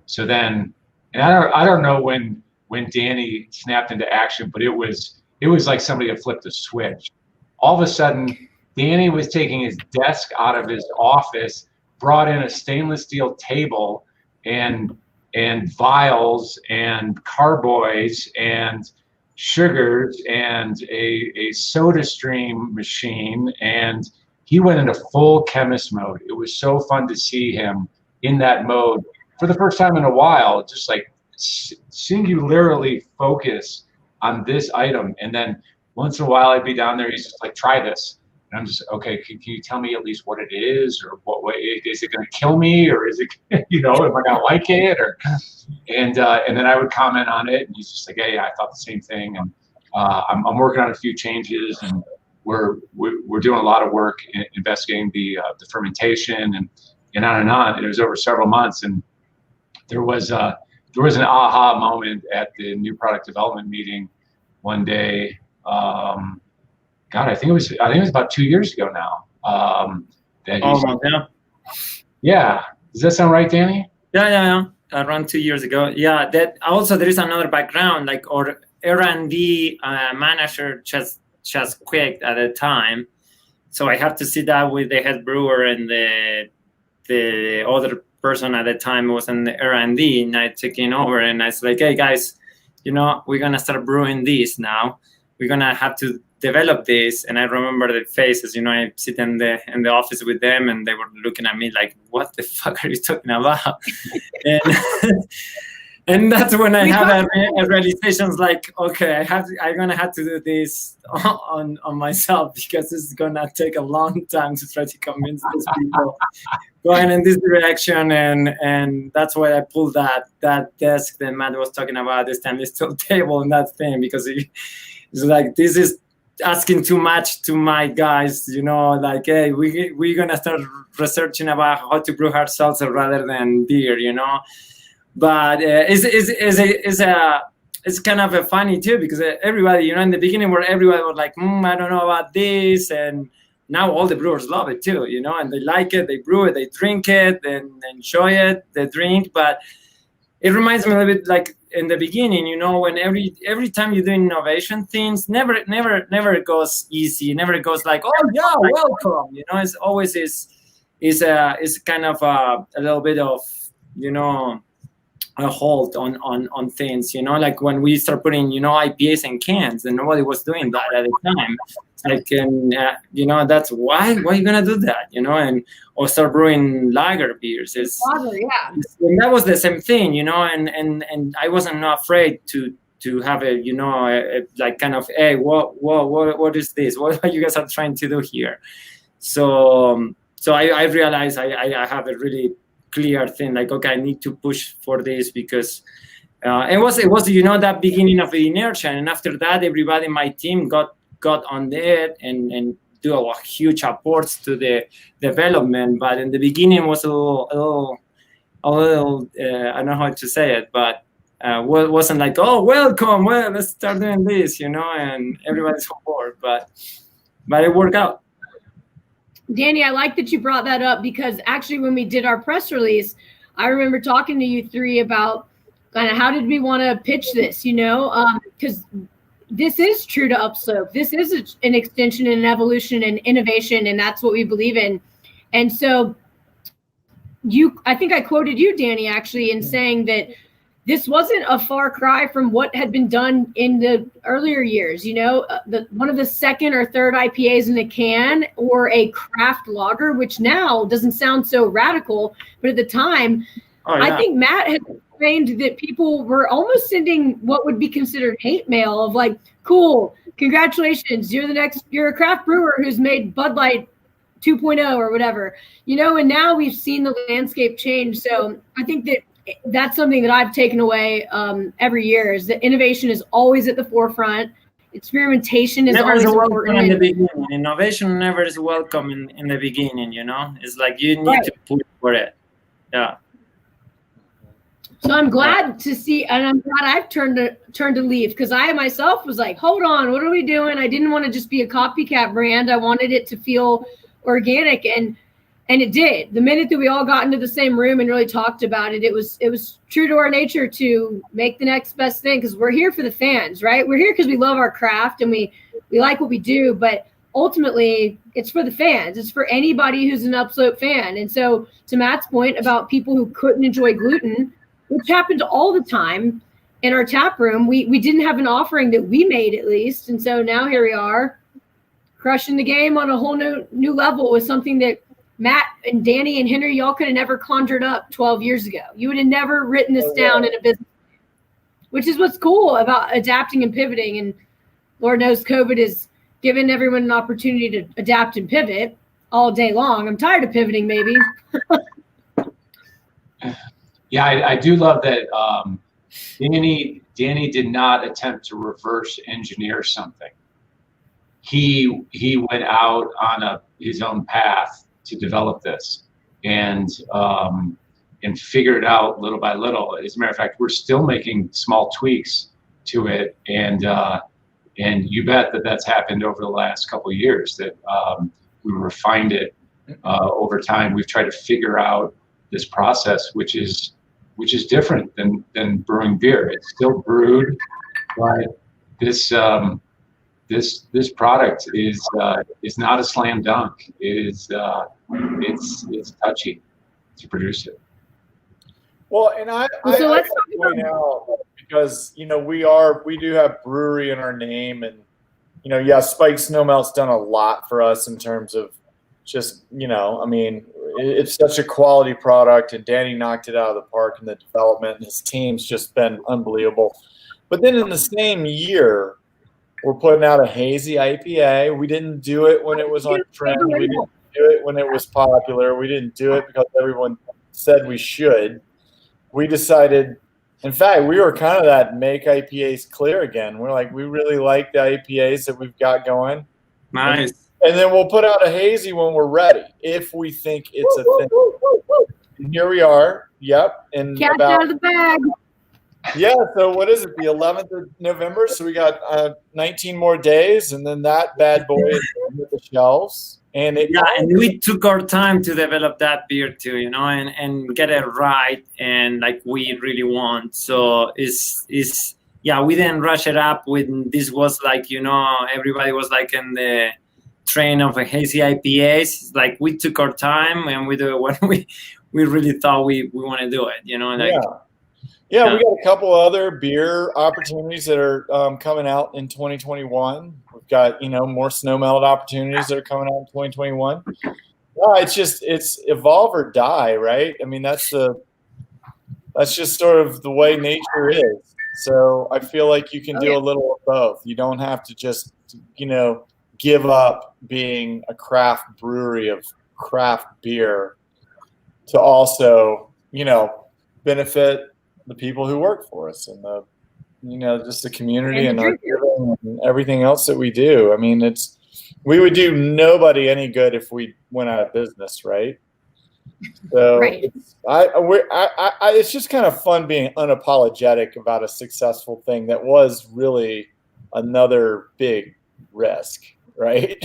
So then, and I don't know when Danny snapped into action, but it was like somebody had flipped a switch. All of a sudden, Danny was taking his desk out of his office, brought in a stainless steel table and vials and carboys and sugars and a soda stream machine, and he went into full chemist mode. It was so fun to see him in that mode for the first time in a while, just like singularly focus on this item. And then once in a while I'd be down there, he's just like, try this. And I'm just, okay, can you tell me at least what it is, or what way, is it going to kill me, or is it, am I going to like it, or, and then I would comment on it, and he's just like, yeah, I thought the same thing. And I'm working on a few changes, and we're doing a lot of work investigating the fermentation and on and on. And it was over several months, and there was an aha moment at the new product development meeting one day. God, I think it was about 2 years ago now. Yeah. Does that sound right, Danny? Yeah. Around 2 years ago. Yeah. That also, there is another background, like our R&D manager just quit at the time, so I have to sit down with the head brewer, and the other person at the time was in the R&D, and I took it over, and I was like, hey guys, we're gonna start brewing this now. We're gonna have to develop this. And I remember the faces, I sit in the office with them, and they were looking at me like, what the fuck are you talking about? And that's when I had a realization, like, okay, I'm gonna have to do this on myself, because this is gonna take a long time to try to convince these people going in this direction. And that's why I pulled that desk that Matt was talking about, this stainless steel table and that thing, because it's like, this is asking too much to my guys, like, hey, we're gonna start researching about how to brew hard seltzer rather than beer, But it's kind of a funny too, because everybody, in the beginning, where everybody was like, I don't know about this, and now all the brewers love it too, and they like it, they brew it, they drink it, and enjoy it, they drink. But it reminds me a little bit like in the beginning, when every time you do innovation things, never goes easy, never goes like, oh yeah, welcome, it's always is kind of a little bit of, a halt on things, like when we start putting, IPAs in cans, and nobody was doing that at the time. Like, and that's why are you gonna do that, or start brewing lager beers? Lager, yeah. And that was the same thing, and I wasn't afraid to have a like kind of, hey, what is this? What are you guys are trying to do here? So I realized I have a really clear thing, like, okay, I need to push for this, because it was that beginning of the inertia, and after that, everybody in my team got on it and do a huge supports to the development. But in the beginning was a little I don't know how to say it, but wasn't like, oh, welcome, well, let's start doing this, and everybody's on board, but it worked out. Danny, I like that you brought that up, because actually when we did our press release, I remember talking to you three about kind of how did we want to pitch this, because this is true to Upslope. This is an extension and an evolution and innovation, and that's what we believe in. And so I think I quoted you, Danny, actually, in saying that this wasn't a far cry from what had been done in the earlier years. One of the second or third IPAs in a can, or a craft lager, which now doesn't sound so radical, but at the time, I think Matt had claimed that people were almost sending what would be considered hate mail of like, cool, congratulations, you're a craft brewer who's made Bud Light 2.0 or whatever, and now we've seen the landscape change. So I think that that's something that I've taken away every year is that innovation is always at the forefront. Experimentation is Never always is welcome important. in the beginning. Innovation never is welcome in the beginning, you know? It's like you need to push for it. Yeah. So I'm glad to see, and I'm glad I've turned to leaf, because I myself was like, hold on, what are we doing? I didn't want to just be a copycat brand. I wanted it to feel organic, and it did. The minute that we all got into the same room and really talked about it, it was true to our nature to make the next best thing, because we're here for the fans, right? We're here because we love our craft and we like what we do, but ultimately it's for the fans. It's for anybody who's an Upslope fan. And so to Matt's point about people who couldn't enjoy gluten, which happened all the time in our tap room, we didn't have an offering that we made, at least. And so now here we are crushing the game on a whole new level with something that Matt and Danny and Henry, y'all could have never conjured up 12 years ago. You would have never written this down in a business, which is what's cool about adapting and pivoting. And Lord knows COVID has given everyone an opportunity to adapt and pivot all day long. I'm tired of pivoting, maybe. Yeah, I do love that Danny did not attempt to reverse engineer something. He went out on his own path to develop this and figure it out little by little. As a matter of fact, we're still making small tweaks to it, and you bet that's happened over the last couple of years, that we refined it over time. We've tried to figure out this process, which is different than brewing beer. It's still brewed, but this product is not a slam dunk. It's touchy to produce it. Well, and I let's point out, because we do have brewery in our name, and Spike Snowmelt's done a lot for us in terms of just it's such a quality product, and Danny knocked it out of the park in the development, and his team's just been unbelievable. But then in the same year, we're putting out a hazy IPA. We didn't do it when it was on trend. We didn't do it when it was popular. We didn't do it because everyone said we should. We decided, in fact, we were kind of that make IPAs clear again. We're like, we really like the IPAs that we've got going. Nice. And then we'll put out a hazy when we're ready, if we think it's a thing. And here we are. Yep. And Catch out of the bag. Yeah, so what is it, the 11th of November? So we got 19 more days, and then that bad boy is on the shelves. And we took our time to develop that beer too, and get it right, and like we really want. So we didn't rush it up when this was like, everybody was like in the train of a hazy IPAs. Like we took our time and we do it when we really thought we want to do it, Yeah, we got a couple other beer opportunities that are coming out in 2021. We've got, more Snowmelt opportunities that are coming out in 2021. It's evolve or die, right? I mean, that's just sort of the way nature is. So I feel like you can do a little of both. You don't have to just, give up being a craft brewery of craft beer to also, benefit the people who work for us and just the community and our giving and everything else that we do. I mean, we would do nobody any good if we went out of business, right? So it's just kind of fun being unapologetic about a successful thing that was really another big risk, right?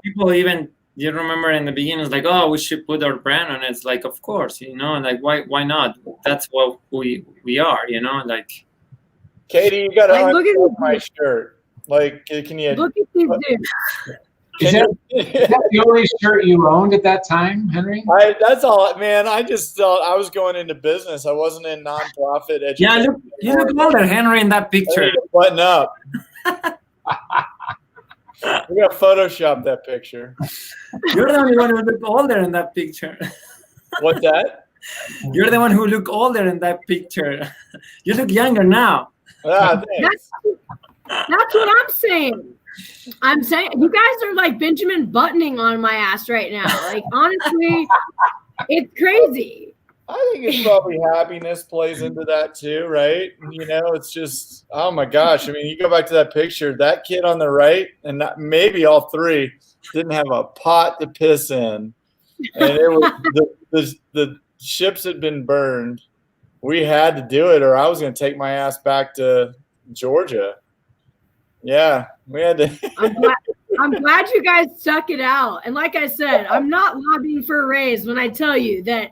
People even. You remember in the beginning, it's like, oh, we should put our brand on it. It's like, of course, like, why not? That's what we are, like. Katie, you got to look at my shirt. Like, can you look at these dudes? Is that the only shirt you owned at that time, Henry? That's all, man. I just thought I was going into business. I wasn't in nonprofit education. Yeah, you look older, Henry, in that picture. Button up. We got to Photoshop that picture. You're the only one who look older in that picture. What's that? You're the one who look older in that picture. You look younger now. Thanks. That's what I'm saying. I'm saying you guys are like Benjamin Buttoning on my ass right now. Like, honestly, it's crazy. I think it's probably happiness plays into that too, right? You know, it's just, oh my gosh. I mean, you go back to that picture, that kid on the right, and maybe all three didn't have a pot to piss in. And it was the ships had been burned. We had to do it, or I was going to take my ass back to Georgia. Yeah, we had to. I'm glad you guys stuck it out. And like I said, I'm not lobbying for a raise when I tell you that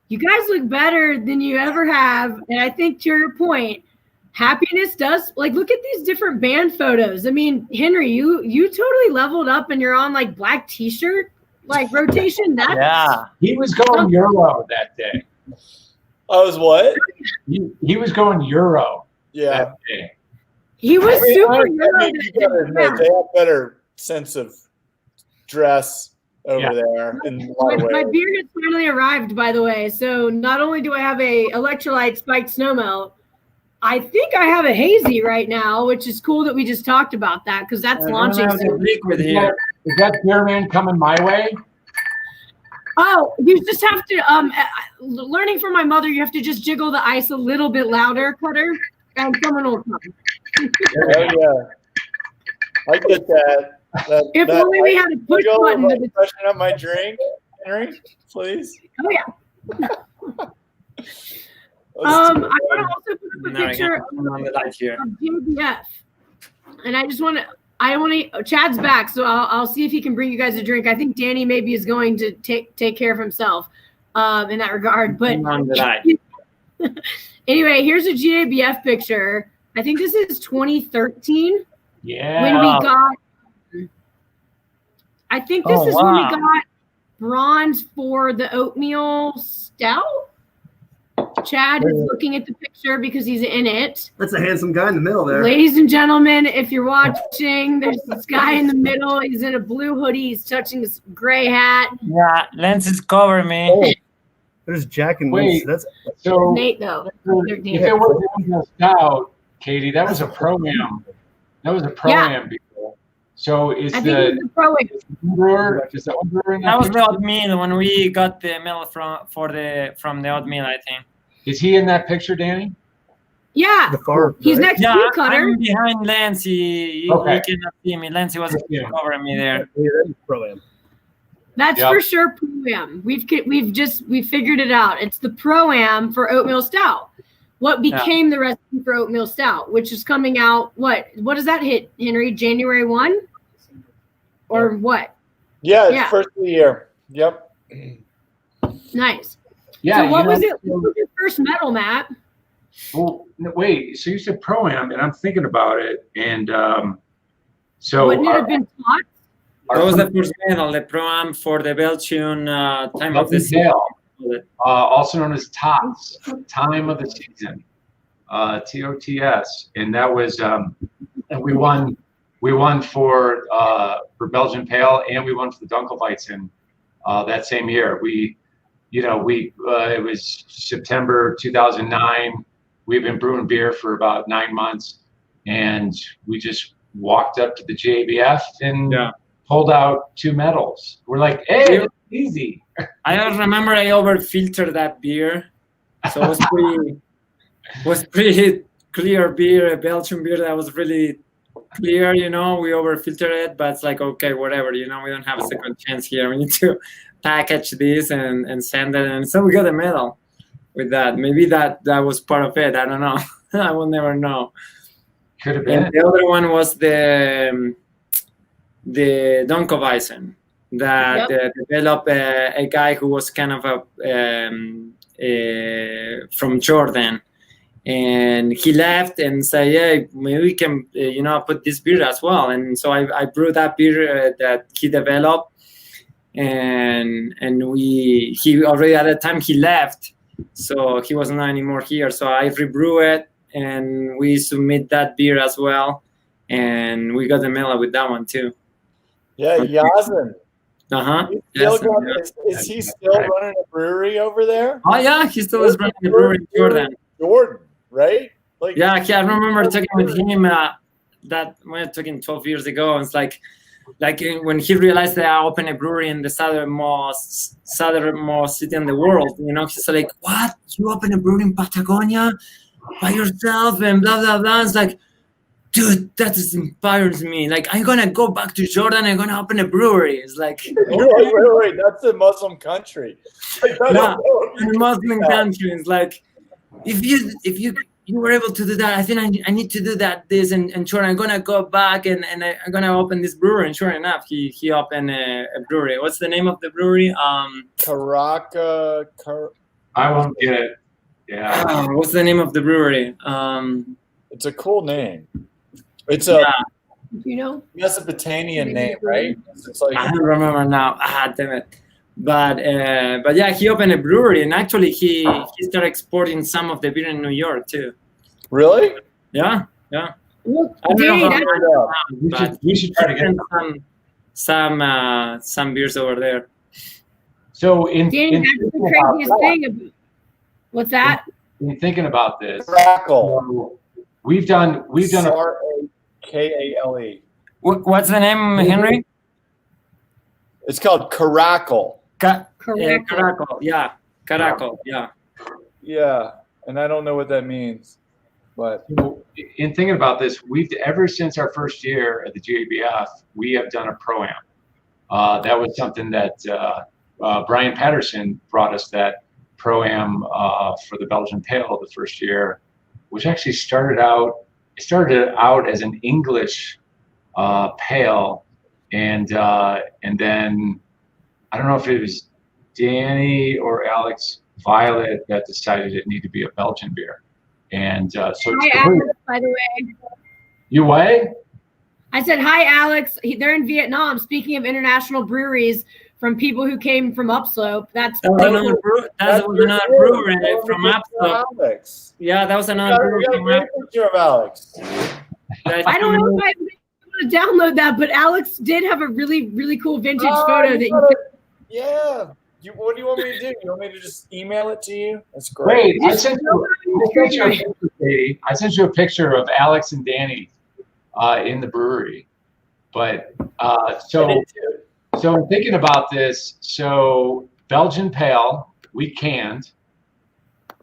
you guys look better than you ever have. And I think to your point, happiness does, like, look at these different band photos. I mean, Henry, you totally leveled up and you're on like black t-shirt, like rotation. Yeah. He was going Euro that day. I was what? He was going Euro Yeah. that day. He was super Euro. You gotta admit, they have better sense of dress over there in a lot of ways. My beer has finally arrived, by the way. So not only do I have a electrolyte spiked snowmelt, I think I have a hazy right now, which is cool that we just talked about that because that's launching soon. Liquid here. Is that beer man coming my way? Oh, you just have to learning from my mother, you have to just jiggle the ice a little bit louder, Cutter, and someone will come. Oh yeah, I get that. If only we had a push button. Freshen up my drink, Henry, please. Oh yeah. I want to also put up a picture of gabf, and I want to. Chad's back, so I'll see if he can bring you guys a drink. I think Danny maybe is going to take care of himself in that regard. But anyway, here's a gabf picture. I think this is 2013. Yeah. When we got. I think this is when we got bronze for the oatmeal stout. Chad is looking at the picture because he's in it. That's a handsome guy in the middle there. Ladies and gentlemen, if you're watching, there's this guy in the middle. He's in a blue hoodie. He's touching this gray hat. Yeah, lenses cover me. Oh, there's Jack and Nate. That's so Nate, though. If it wasn't stout, Katie, that was a pro-am. That was a pro-am before. So is I think it was the pro-am. brewer? Is that one brewer in That was picture? the oatmeal when we got the meal from the oatmeal, I think. Is he in that picture, Danny? Yeah. the far. He's next to you, Cutter. I'm behind Lance. He cannot see me. Lance was covering me there. Yeah, that is pro-am. That's for sure pro-am. We've figured it out. It's the pro-am for oatmeal stout. What became the recipe for oatmeal stout, which is coming out, what does that hit, Henry? January 1? Or what? Yeah, it's first of the year. Yep. Nice. Yeah. So what was your first medal, Matt? Well, wait. So you said pro-am, and I'm thinking about it, and so wouldn't it have been taught? That was the first medal, the pro-am for the Belgian time of the season. Also known as TOTS, time of the season, TOTS, and that was and we won for Belgian Pale, and we won for the Dunkelweizen that same year. It was September 2009. We've been brewing beer for about 9 months, and we just walked up to the GABF and pulled out 2 medals. We're like, hey, it's easy. I remember I over-filtered that beer, so it was pretty clear beer, a Belgian beer that was really clear, we over-filtered it, but it's like, okay, whatever, we don't have a second chance here. We need to package this and send it, and so we got a medal with that. Maybe that was part of it. I don't know. I will never know. Could have been. And the other one was the Dunkelweizen that developed a guy who was kind of from Jordan, and he left and said, yeah, maybe we can put this beer as well. And so I brewed that beer that he developed, and he already at the time he left, so he was not anymore here. So I rebrew it, and we submit that beer as well, and we got the medal with that one too. Yeah, Yasin. Is he still running a brewery over there? Oh yeah, he still is running a brewery in Jordan. Jordan, right? I remember talking with him. That we were talking 12 years ago. And it's like, when he realized that I opened a brewery in the southernmost city in the world, he's like, "What? You open a brewery in Patagonia by yourself?" And blah blah blah. It's like, dude, that just inspires me. Like, I'm gonna go back to Jordan. I'm gonna open a brewery. It's like, wait, that's a Muslim country. Yeah, in a Muslim country. It's like, if you were able to do that, I think I need to do that. This and sure, I'm gonna go back and I'm gonna open this brewery. And sure enough, he opened a brewery. What's the name of the brewery? Caracas. I won't get it. Yeah. What's the name of the brewery? It's a cool name. It's a Mesopotamian name, right? It's like, I don't remember now. Damn it. But yeah, he opened a brewery, and actually he started exporting some of the beer in New York too. Really? Yeah. Well, I don't know how We should try to get some beers over there. So Danny, that's the craziest thing. What's that? in thinking about this, Crackle. we've done Rakale. What's the name, Henry? It's called Caracal. Caracal. Yeah, Caracal. Yeah. Yeah, and I don't know what that means, but in thinking about this, we've ever since our first year at the GABF, we have done a pro-am. That was something that Brian Patterson brought us, that pro-am for the Belgian Pale the first year, which actually started out as an English pale, and then I don't know if it was Danny or Alex Violet that decided it needed to be a Belgian beer. And so hi, Alex, by the way. You what? I said, hi, Alex. They're in Vietnam. Speaking of international breweries from people who came from Upslope, that was another brewery from Upslope. Alex. Yeah, that was another brewery from Upslope. Picture of Alex. I don't know if I want to download that, but Alex did have a really, really cool vintage photo that you. Yeah. What do you want me to do? You want me to just email it to you? That's great. Wait, I sent you a picture of Alex and Danny in the brewery. But so in thinking about this, so Belgian Pale, we canned.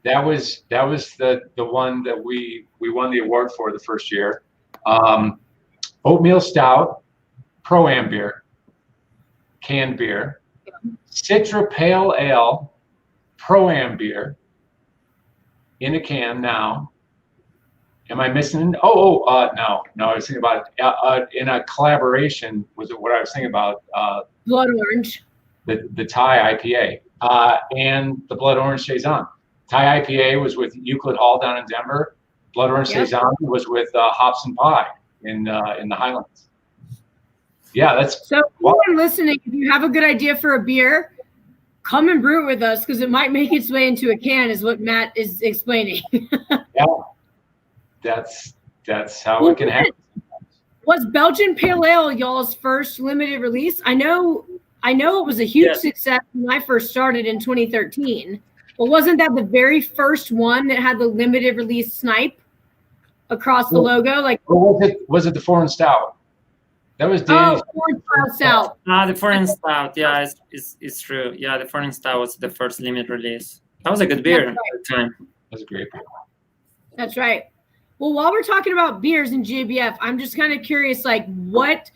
That was the one that we won the award for the first year. Oatmeal Stout, Pro-Am beer, canned beer. Citra Pale Ale, Pro-Am beer, in a can now. Am I missing? No. I was thinking about in a collaboration. Was it what I was thinking about? Blood Orange. The Thai IPA and the Blood Orange Saison. Thai IPA was with Euclid Hall down in Denver. Blood Orange Saison was with Hops and Pie in the Highlands. Yeah, that's so. Anyone listening, if you have a good idea for a beer, come and brew it with us, because it might make its way into a can, is what Matt is explaining. Yeah, that's how it can happen. Was Belgian Pale Ale y'all's first limited release? I know it was a huge success when I first started in 2013. But wasn't that the very first one that had the limited release snipe across the logo? Like, or was it the Foreign Stout? That was Danny's. Foreign Stout. The Foreign Stout. Yeah, it's true. Yeah, the Foreign Stout was the first limited release. That was a good beer at the time. That was a great beer. That's right. Well, while we're talking about beers in GABF, I'm just kind of curious, like, what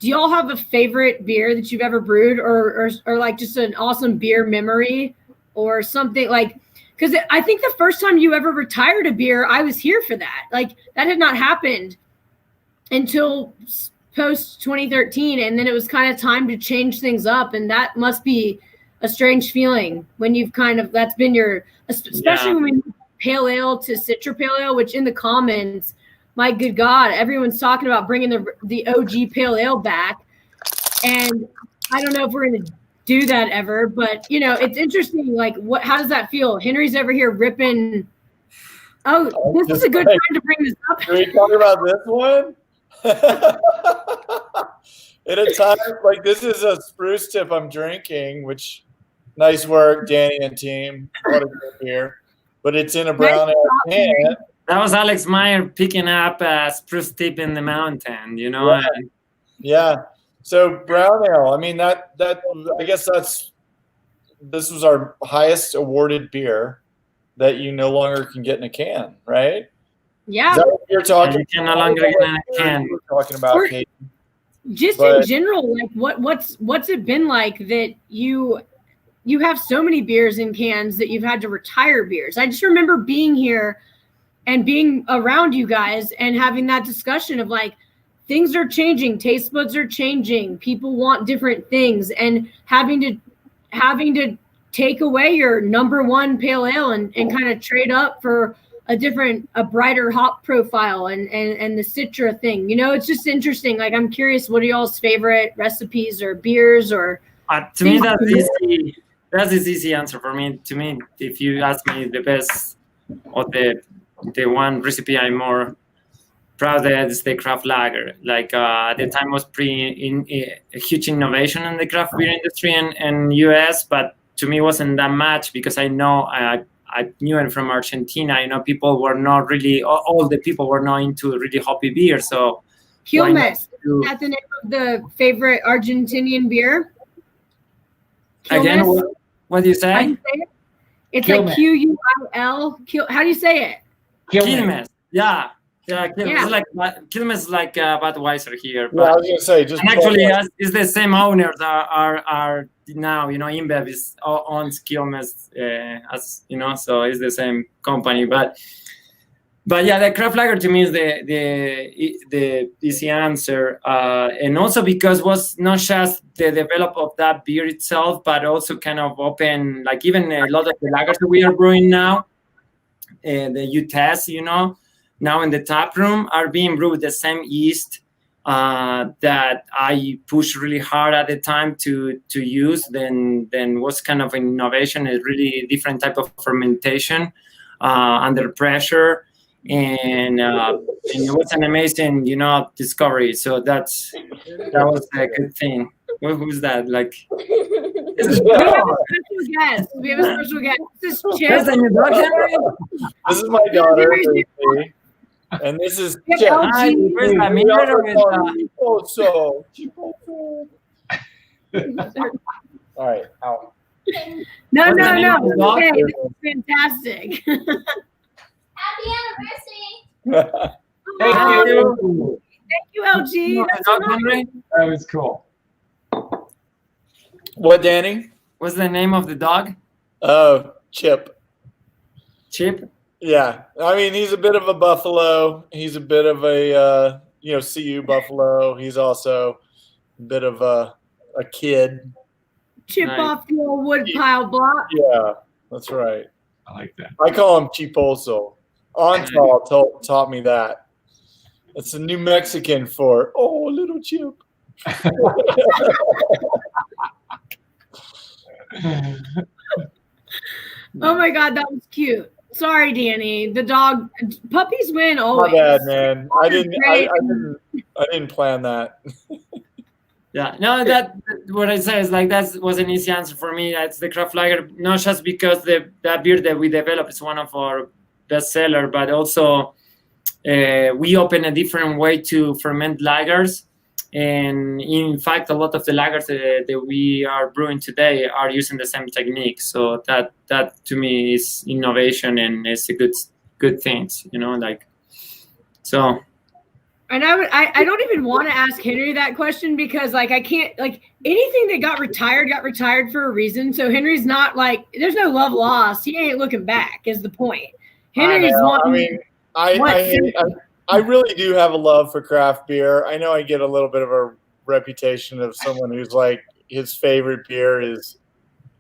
do y'all have a favorite beer that you've ever brewed, or like just an awesome beer memory or something, like, because I think the first time you ever retired a beer, I was here for that. Like, that had not happened until post 2013, and then it was kind of time to change things up, and that must be a strange feeling when you've that's been your, especially when we moved Pale Ale to Citra Pale Ale, which in the comments, my good God, everyone's talking about bringing the OG Pale Ale back, and I don't know if we're going to do that ever, but it's interesting. Like, how does that feel? Henry's over here ripping. This is a good time to bring this up. Are we talking about this one? In a time like this, is a spruce tip I'm drinking, which nice work, Danny and team. What a good beer. But it's in a brown ale can. That was Alex Meyer picking up a spruce tip in the mountain, Yeah. So brown ale. I mean that I guess this was our highest awarded beer that you no longer can get in a can, right? Yeah. Is that what you're talking? You can no longer get in a can. You were talking about, Kate. Just in general, like what's it been like that you have so many beers in cans that you've had to retire beers? I just remember being here and being around you guys and having that discussion of like, things are changing, taste buds are changing, people want different things, and having to take away your number one pale ale and kind of trade up for a brighter hop profile and the Citra thing. You know, it's just interesting. Like, I'm curious, what are y'all's favorite recipes or beers or to me, that's easy. That's the easy answer for me. To me, if you ask me the best or the one recipe I'm more proud of is the craft lager. Like at the time was a huge innovation in the craft beer industry in US, but to me it wasn't that much because I knew it from Argentina. You know, people were not really, all the people were not into really hoppy beer. So Quilmes, is that the name of the favorite Argentinian beer? Quilmes? Again, what do you say? How do you say it? It's Quilmes. Like Q-U-I-L. How do you say it? Quilmes. Yeah. Quilmes is like Budweiser here. But I was gonna say, just actually, it's the same owners are now. You know, InBev is owns Quilmes, as you know, so it's the same company. But yeah, the craft lager to me is the easy answer, and also because was not just the develop of that beer itself, but also kind of open, like even a lot of the lagers that we are brewing now, the UTES, you know, now in the tap room are being brewed with the same yeast that I pushed really hard at the time to use. Then was kind of an innovation, a really different type of fermentation under pressure. And it was an amazing, you know, discovery. So that was a good thing. Who's that? Like, we have a special guest. This is Chip. This is my daughter, Lucy, and this is Chip. Hi, where's my mirror? All right, out. No. Okay, this is fantastic. Happy anniversary! Thank you. Thank you, LG. That was cool. What, Danny? What's the name of the dog? Oh, Chip. Chip? Yeah. I mean, he's a bit of a buffalo. He's a bit of a, CU buffalo. He's also a bit of a kid. Chip off the old wood pile block. Yeah, that's right. I like that. I call him Chiposo. Antal taught me that. It's a New Mexican for, little Chip. Oh my God, that was cute. Sorry, Danny. The dog, puppies win always. My bad, man. I didn't plan that. Yeah, no, that what I say is like that was an easy answer for me. That's the craft lager, not just because that beer that we developed is one of our best seller, but also we open a different way to ferment lagers. And in fact, a lot of the lagers that we are brewing today are using the same technique. So that to me is innovation and it's a good thing, you know, like so. And I don't even want to ask Henry that question because like I can't, like anything that got retired for a reason. So Henry's not like, there's no love lost. He ain't looking back is the point. Henry's one. I mean, I really do have a love for craft beer. I know I get a little bit of a reputation of someone who's like his favorite beer is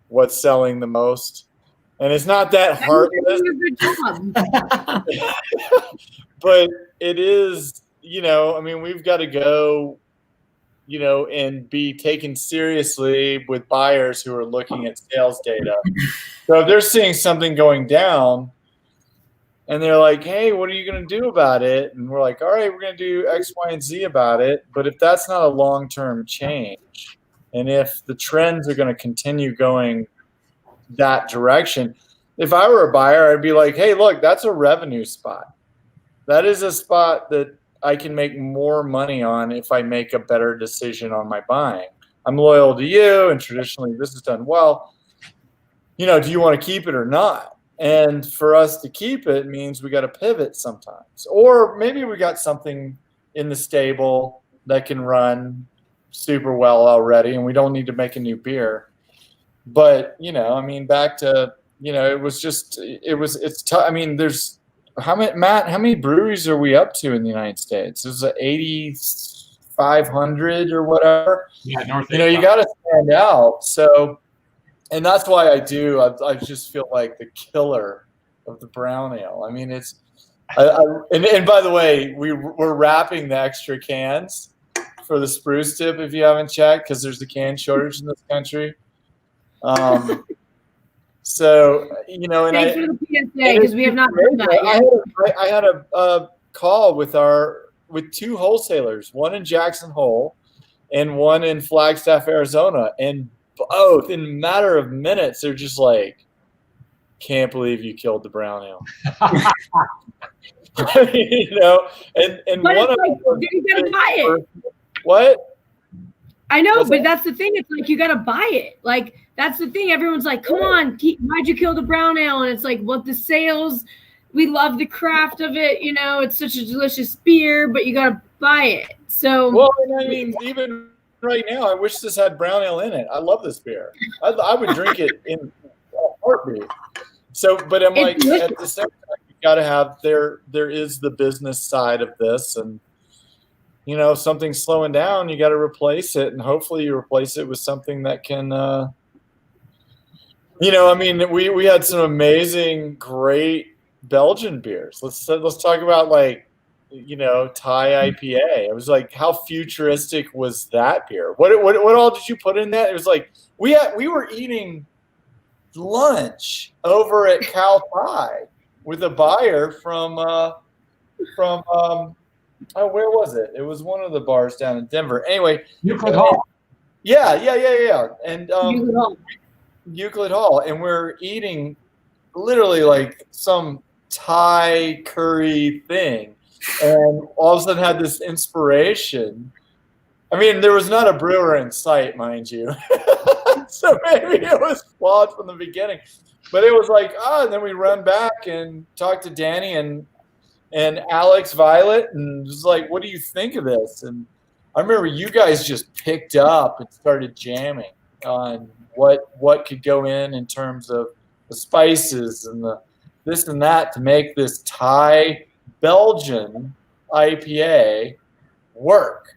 what's selling the most. And it's not that heartless. But it is, I mean, we've got to go, and be taken seriously with buyers who are looking at sales data. So if they're seeing something going down and they're like, hey, what are you going to do about it? And we're like, all right, we're going to do X, Y, and Z about it. But if that's not a long-term change, and if the trends are going to continue going that direction, if I were a buyer, I'd be like, hey, look, that's a revenue spot. That is a spot that I can make more money on if I make a better decision on my buying. I'm loyal to you, and traditionally this is done well. You know, do you want to keep it or not? And for us to keep it means we got to pivot sometimes. Or maybe we got something in the stable that can run super well already, and we don't need to make a new beer. But, you know, I mean, back to, you know, it's tough. I mean, there's, Matt, how many breweries are we up to in the United States? There's 8,500 or whatever. Yeah, north. You know, you got to stand out. So, and that's why I just feel like the killer of the brown ale. I mean, and by the way, we're wrapping the extra cans for the spruce tip if you haven't checked, because there's a can shortage in this country. So, you know, and thanks for the PSA, because we have not heard that yet. I had a call with two wholesalers, one in Jackson Hole and one in Flagstaff, Arizona, and both in a matter of minutes they're just like, can't believe you killed the brown ale. You know, and but one it's of like, them, you gotta buy it. What? I know, but that's the thing. It's like, you gotta buy it. Like, that's the thing. Everyone's like, come on, why'd you kill the brown ale? And it's like, what, the sales, we love the craft of it. You know, it's such a delicious beer, but you gotta buy it. So, well, I mean, even right now, I wish this had brown ale in it. I love this beer. I would drink it in a heartbeat. So, but I'm like, at the same time, you got to have, there is the business side of this, and, you know, if something's slowing down, you got to replace it, and hopefully you replace it with something that can, you know, I mean, we had some amazing, great Belgian beers. Let's talk about, like, you know, Thai IPA. It was like, how futuristic was that beer? What all did you put in that? It was like, we were eating lunch over at Cal Thai with a buyer from where was it? It was one of the bars down in Denver. Anyway, Euclid Hall. Yeah. And Euclid Hall, and we're eating literally like some Thai curry thing, and all of a sudden had this inspiration. I mean, there was not a brewer in sight, mind you. So maybe it was flawed from the beginning. But it was like, and then we run back and talk to Danny and Alex Violet, and was like, what do you think of this? And I remember you guys just picked up and started jamming on what could go in terms of the spices and the this and that to make this Thai Belgian IPA work.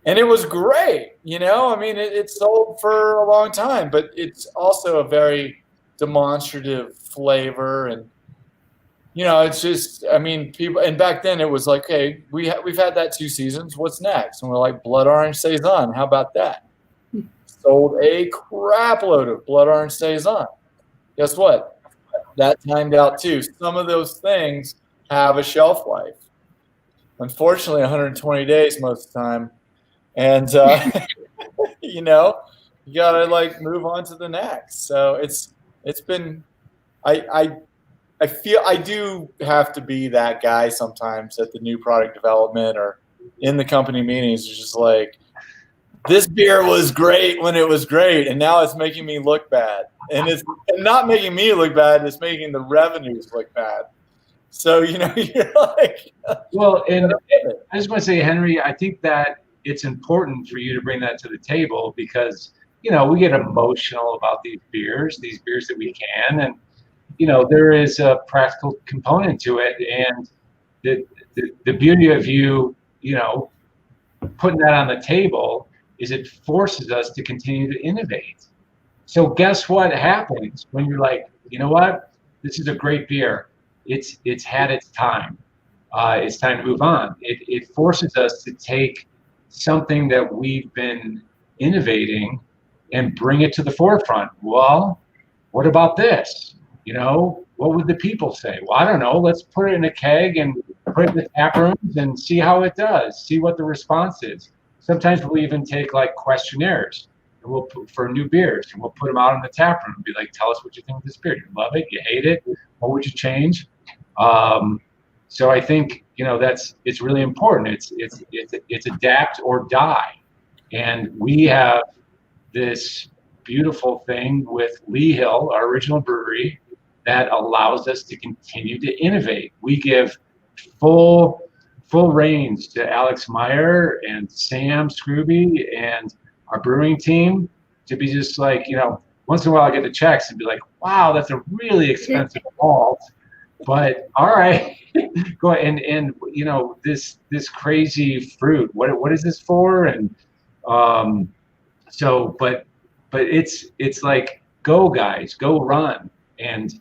And it was great, you know. I mean, it sold for a long time, but it's also a very demonstrative flavor, and you know, it's just, I mean, people. And back then, it was like, okay, we've had that 2 seasons. What's next? And we're like, Blood Orange Saison. How about that? Sold a crap load of Blood Orange Saison. Guess what? That timed out too. Some of those things have a shelf life. Unfortunately, 120 days most of the time. And, you know, you got to like move on to the next. So it's been, I feel I do have to be that guy sometimes at the new product development or in the company meetings. It's just like, this beer was great when it was great, and now it's making me look bad. And it's not making me look bad, it's making the revenues look bad. So, you know, you're like... Well, and I just want to say, Henry, I think that it's important for you to bring that to the table because, you know, we get emotional about these beers that we can, and, you know, there is a practical component to it. And the beauty of you know, putting that on the table is it forces us to continue to innovate. So guess what happens when you're like, you know what, this is a great beer. It's had its time. It's time to move on. It forces us to take something that we've been innovating and bring it to the forefront. Well, what about this? You know, what would the people say? Well, I don't know. Let's put it in a keg and put it in the tap rooms and see how it does. See what the response is. Sometimes we'll even take like questionnaires and we'll put for new beers and we'll put them out in the tap room and be like, tell us what you think of this beer. Do you love it? You hate it? What would you change? So I think, it's really important. It's adapt or die. And we have this beautiful thing with Lee Hill, our original brewery, that allows us to continue to innovate. We give full reins to Alex Meyer and Sam Scrooby and our brewing team to be just like, once in a while I get the checks and be like, wow, that's a really expensive malt, but all right, go ahead. And this crazy fruit, what is this for? And but it's like, go guys, go run and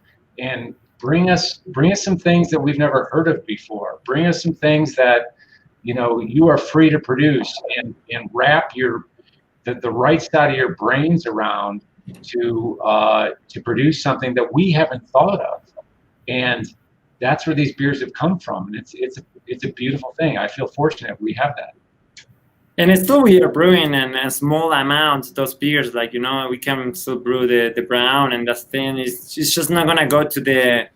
bring us some things that we've never heard of before. Bring us some things that you are free to produce and wrap the right side of your brains around to produce something that we haven't thought of. And that's where these beers have come from. And it's a beautiful thing. I feel fortunate we have that. And still we are brewing in a small amount those beers, like, we can still brew the brown, and that thing it's just not gonna go to the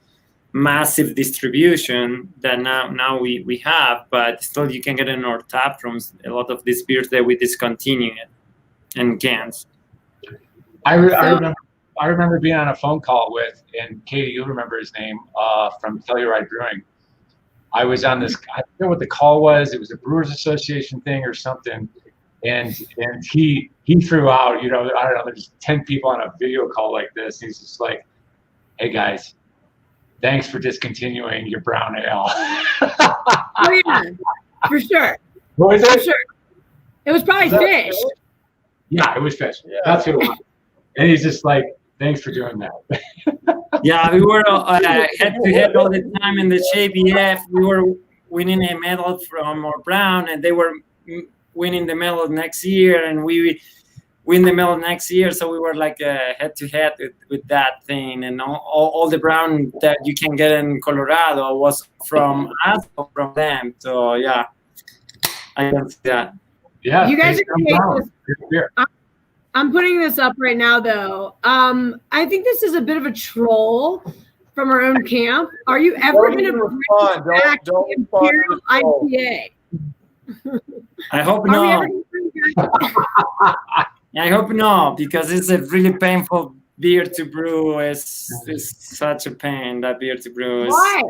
massive distribution that now we have, but still you can get in our tap rooms a lot of these beers that we discontinue in cans. I remember being on a phone call with, and Katie, you'll remember his name, from Telluride Brewing. I was on this, I don't know what the call was. It was a Brewers Association thing or something. And he threw out, I don't know, there's 10 people on a video call like this. He's just like, hey guys, thanks for discontinuing your brown ale. Oh yeah, for sure. What was it? For sure. It was probably fish. Yeah, it was fish. Yeah. That's who it was. And he's just like, thanks for doing that. Yeah, we were head-to-head all the time in the JBF. We were winning a medal from our brown, and they were winning the medal next year, and we win the medal next year. So we were like head-to-head with that thing, and all the brown that you can get in Colorado was from us or from them. So yeah, I can see that. Yeah, You guys are beer. I'm putting this up right now, though. I think this is a bit of a troll from our own camp. Are you ever going to bring back the Imperial IPA? I hope Are we no. ever gonna bring back- I hope no, because it's a really painful beer to brew. It's such a pain, that beer to brew. Why?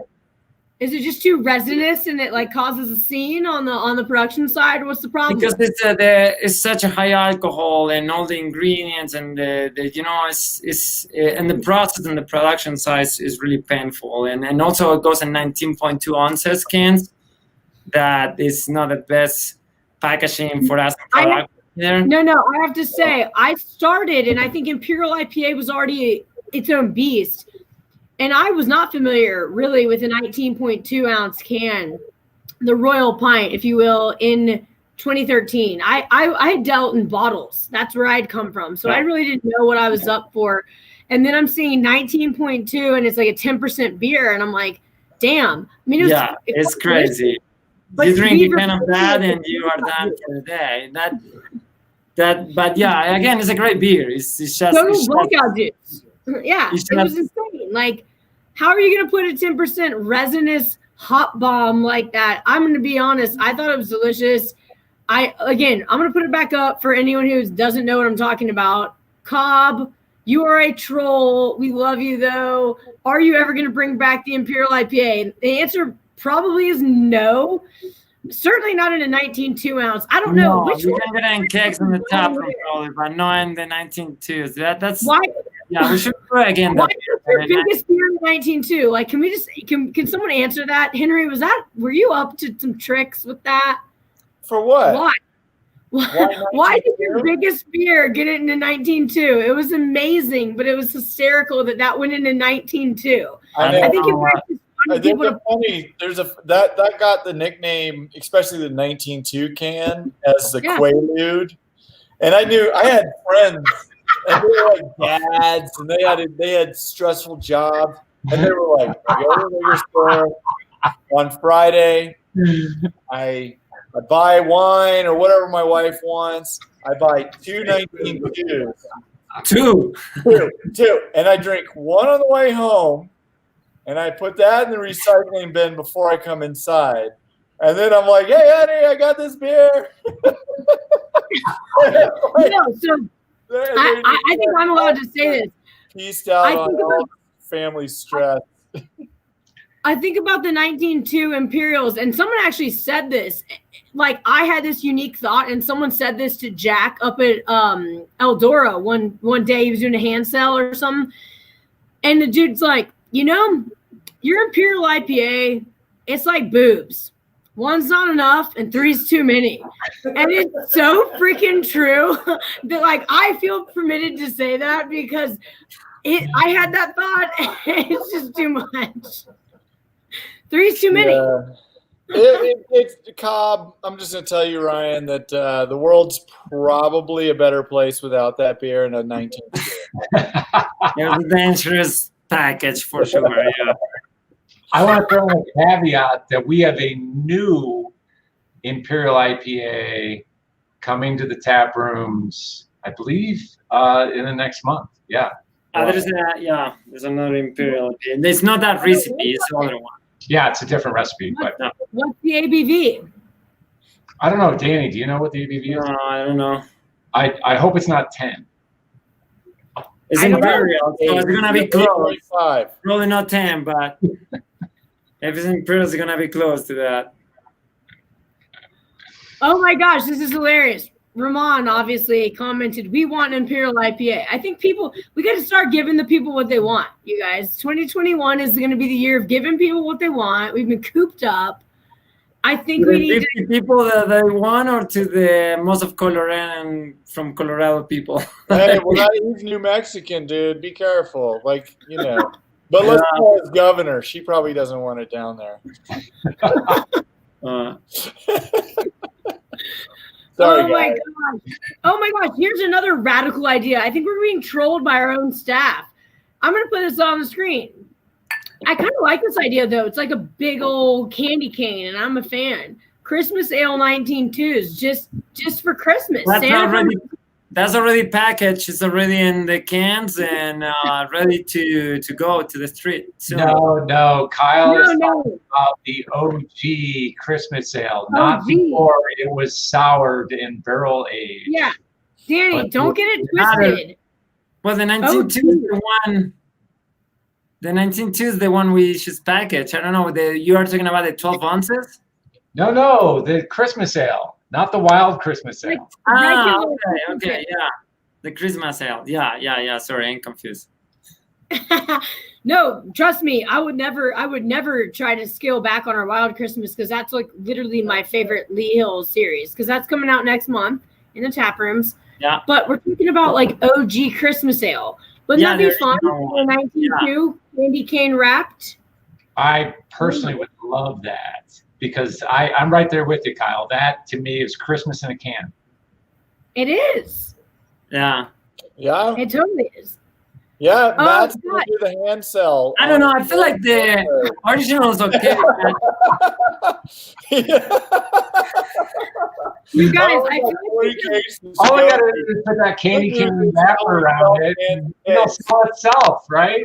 Is it just too resinous and it like causes a scene on the production side? What's the problem? Because it's such a high alcohol and all the ingredients and it's and the process and the production side is really painful, and also it goes in 19.2 ounces cans. That is not the best packaging for us. No, I have to say, I started, and I think Imperial IPA was already its own beast. And I was not familiar, really, with a 19.2 ounce can, the Royal Pint, if you will, in 2013. I dealt in bottles. That's where I'd come from. So I really didn't know what I was up for. And then I'm seeing 19.2, and it's like a 10% beer. And I'm like, damn. I mean, it's crazy. But you drink a can of that, and you are done for the day. But yeah, again, it's a great beer. It's just blackout juice. Yeah, it was insane. Like, how are you going to put a 10% resinous hot bomb like that? I'm going to be honest. I thought it was delicious. I'm going to put it back up for anyone who doesn't know what I'm talking about. Cobb, you are a troll. We love you, though. Are you ever going to bring back the Imperial IPA? The answer probably is no. Certainly not in a 19.2 ounce. I don't know. Which one? We can get in kegs in the top room, probably, but not in the 19.2s. That's why. Yeah, we should try again. Why is your biggest beer in 19.2? Like, can someone answer that? Henry, were you up to some tricks with that? For what? Why did your biggest beer get it into 19.2? It was amazing, but it was hysterical that went into 19.2. I think it's funny. There's that got the nickname, especially the 19.2 can, as the Quaalude. And I had friends, and they were like dads, and they had stressful jobs, and they were like, I go to the liquor store on Friday. I buy wine or whatever my wife wants. I buy 2 19.2s. Two. And I drink one on the way home and I put that in the recycling bin before I come inside. And then I'm like, hey, honey, I got this beer. No, so I think I'm allowed to say this. Pieced out on all family stress. I think about the 1902 Imperials, and someone actually said this. Like, I had this unique thought, and someone said this to Jack up at Eldora one day. He was doing a hand sell or something, and the dude's like, your Imperial IPA, it's like boobs. One's not enough, and three's too many. And it's so freaking true that, like, I feel permitted to say that because I had that thought, and it's just too much. Three's too many. Yeah. It's Cobb. I'm just gonna tell you, Ryan, that the world's probably a better place without that beer in a 19. It was a dangerous package for sure. Yeah. I want to throw in a caveat that we have a new Imperial IPA coming to the tap rooms, I believe, in the next month. Yeah. There's another Imperial IPA. It's not that recipe, it's the other one. Yeah, it's a different recipe. But What's the ABV? I don't know, Danny. Do you know what the ABV is? No, I don't know. I hope it's not 10. It's I don't know. Imperial, so it's gonna be close. 5. Probably not 10, but if it's Imperial, it's gonna be close to that. Oh my gosh, this is hilarious. Ramon obviously commented, we want an Imperial IPA. I think we got to start giving the people what they want, you guys. 2021 is going to be the year of giving people what they want. We've been cooped up. I think we need to... people that they want, or to the most of Colorado from Colorado people. Hey, well, he's New Mexican, dude. Be careful. Like, But let's call his governor. She probably doesn't want it down there. Sorry, guys. Oh my gosh. Here's another radical idea. I think we're being trolled by our own staff. I'm going to put this on the screen. I kind of like this idea, though. It's like a big old candy cane, and I'm a fan. Christmas Ale 19.2s, just for Christmas. That's already packaged. It's already in the cans and ready to go to the street. So. No. Kyle is talking about the OG Christmas Ale, not before it was soured and barrel aged. Yeah, Danny, don't get it twisted. Well, the 19.2 is the one. The 19.2 is the one we just packaged. I don't know. You are talking about the 12 ounces? No, the Christmas Ale. Not the wild Christmas ale. Okay, yeah. The Christmas ale. Yeah. Sorry, I'm confused. No, trust me, I would never try to scale back on our wild Christmas, because that's like literally my favorite Lee Hills series, because that's coming out next month in the tap rooms. Yeah. But we're thinking about like OG Christmas ale. Wouldn't that be fun? 19.2 candy cane wrapped. I personally would love that. Because I'm right there with you, Kyle. That, to me, is Christmas in a can. It is. Yeah. Yeah. It totally is. Yeah, Matt's going to do the hand sell. I don't know. I feel like the original is okay. You guys, all we got to do is put that candy cane wrapper around it, and it'll sell itself, right?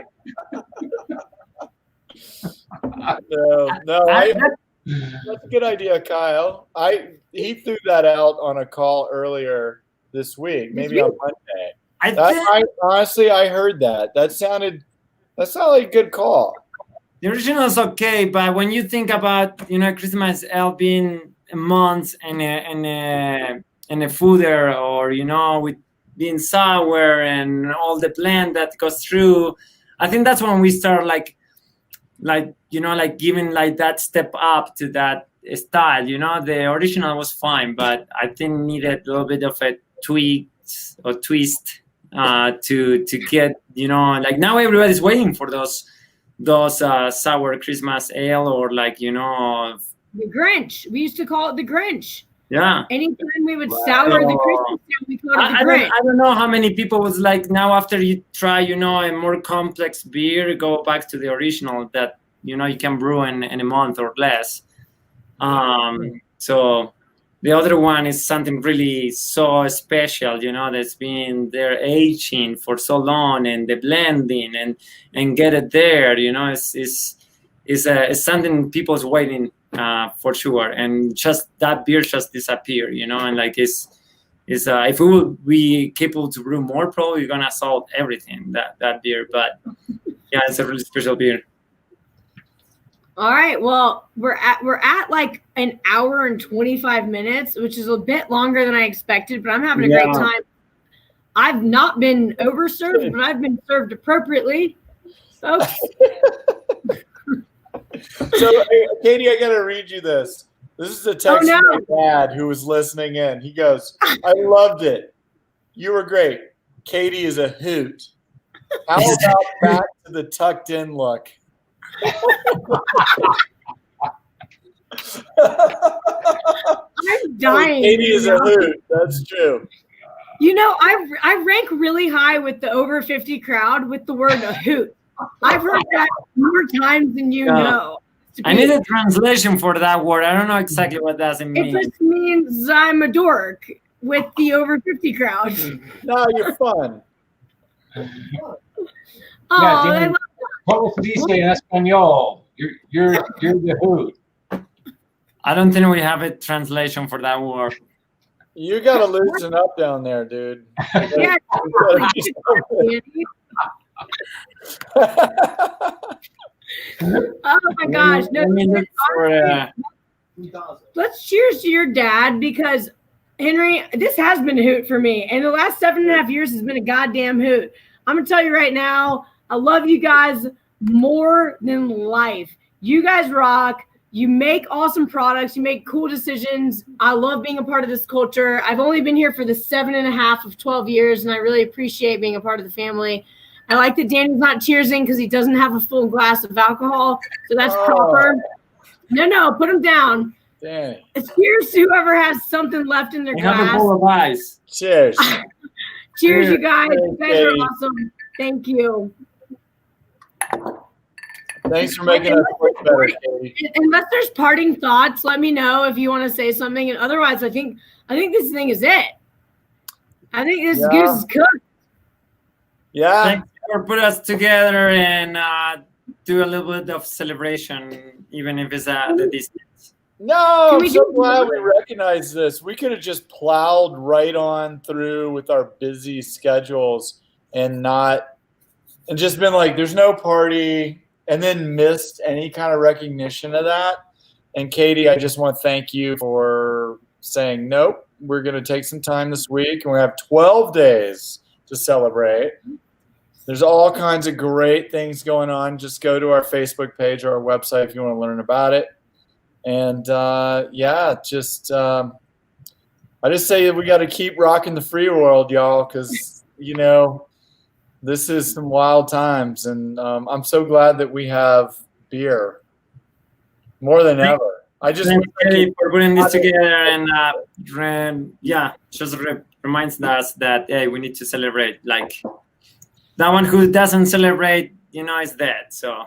That's a good idea, Kyle. He threw that out on a call earlier this week, maybe on Monday. Honestly, I heard that. That sounded like a good call. The original is okay, but when you think about Christmas ale being months and a fooder, or with being sour and all the blend that goes through, I think that's when we start like giving like that step up to that style. The original was fine, but I think needed a little bit of a twist to get, like now everybody's waiting for those sour Christmas ale, or the Grinch. We used to call it the Grinch. Yeah. Anytime we would sour the Christmas ale, we called it the Grinch. I don't know how many people was like, now after you try, a more complex beer, go back to the original that, you can brew in a month or less. So the other one is something really so special, you know, that's been there aging for so long, and the blending and get it there, you know, it's something people's waiting for sure. And just that beer just disappeared, you know, and like if we will be capable to brew more, probably we're gonna solve everything that beer. But yeah, it's a really special beer. All right. Well, we're at like an hour and 25 minutes, which is a bit longer than I expected, but I'm having a great time. I've not been overserved, but I've been served appropriately. Folks. So, Katie, I got to read you this. This is a text from my dad who was listening in. He goes, "I loved it. You were great. Katie is a hoot. How about back to the tucked in look?" I'm dying. Katie is a hoot. That's true. You know, I rank really high with the over 50 crowd with the word a hoot. I've heard that more times than you know. I need a translation for that word. I don't know exactly what that means. It just means I'm a dork with the over 50 crowd. No, you're fun. Yeah, ¿Cómo se dice en español? You're the hoot. I don't think we have a translation for that word. You got to loosen up down there, dude. Yeah. Oh my gosh. No, let's cheers to your dad, because Henry, this has been a hoot for me. And the last 7.5 years has been a goddamn hoot. I'm going to tell you right now, I love you guys more than life. You guys rock. You make awesome products. You make cool decisions. I love being a part of this culture. I've only been here for the 7.5 of 12 years, and I really appreciate being a part of the family. I like that Danny's not cheersing because he doesn't have a full glass of alcohol, so that's proper. No, put him down. Dang. Cheers to whoever has something left in their glass. Have a bowl of ice. Cheers. Cheers, you guys. You guys are awesome. Thank you. Thanks for making us look better, Katie. Unless there's parting thoughts, let me know if you want to say something. And otherwise, I think this thing is it. I think this goose is cooked. Yeah. Thanks for putting us together and do a little bit of celebration, even if it's at the distance. No, I'm so glad we recognize this. We could have just plowed right on through with our busy schedules and just been like, there's no party, and then missed any kind of recognition of that. And Katie, I just want to thank you for saying, nope, we're going to take some time this week, and we have 12 days to celebrate. There's all kinds of great things going on. Just go to our Facebook page or our website if you want to learn about it. And I just say that we got to keep rocking the free world, y'all, because, this is some wild times. And I'm so glad that we have beer more than ever. I just thank you for putting this together, and just reminds us that, hey, we need to celebrate. Like, that one who doesn't celebrate, is dead. So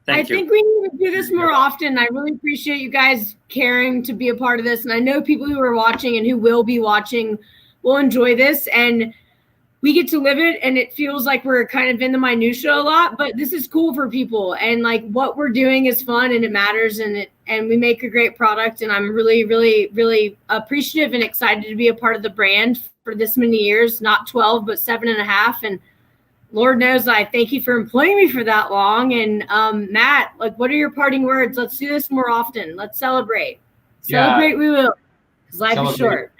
I think we need to do this more often. I really appreciate you guys caring to be a part of this. And I know people who are watching and who will be watching will enjoy this. And we get to live it, and it feels like we're kind of in the minutia a lot, but this is cool for people. And like what we're doing is fun, and it matters, and we make a great product. And I'm really, really, really appreciative and excited to be a part of the brand for this many years, not 12, but 7.5. And Lord knows I thank you for employing me for that long. And Matt, like, what are your parting words? Let's do this more often. Let's celebrate. Celebrate, we will. Because life is short.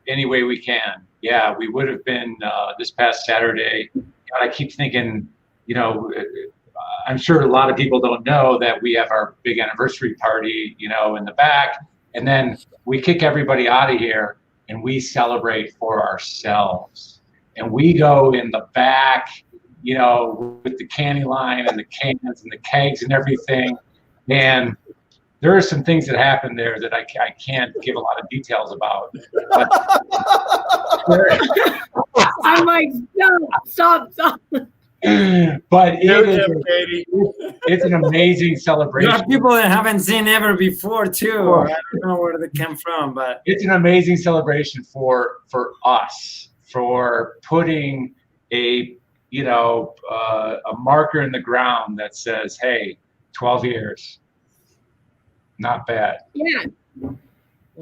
Any way we can. Yeah, we would have been this past Saturday. God, I keep thinking, I'm sure a lot of people don't know that we have our big anniversary party, in the back. And then we kick everybody out of here and we celebrate for ourselves. And we go in the back, with the candy line and the cans and the kegs and everything. And there are some things that happen there that I can't give a lot of details about. I'm like, no, stop. But Katie. it's an amazing There celebration. are people that haven't seen ever before too. I don't know where they came from, but It's an amazing celebration for us, for putting a marker in the ground that says, hey, 12 years, not bad. Yeah.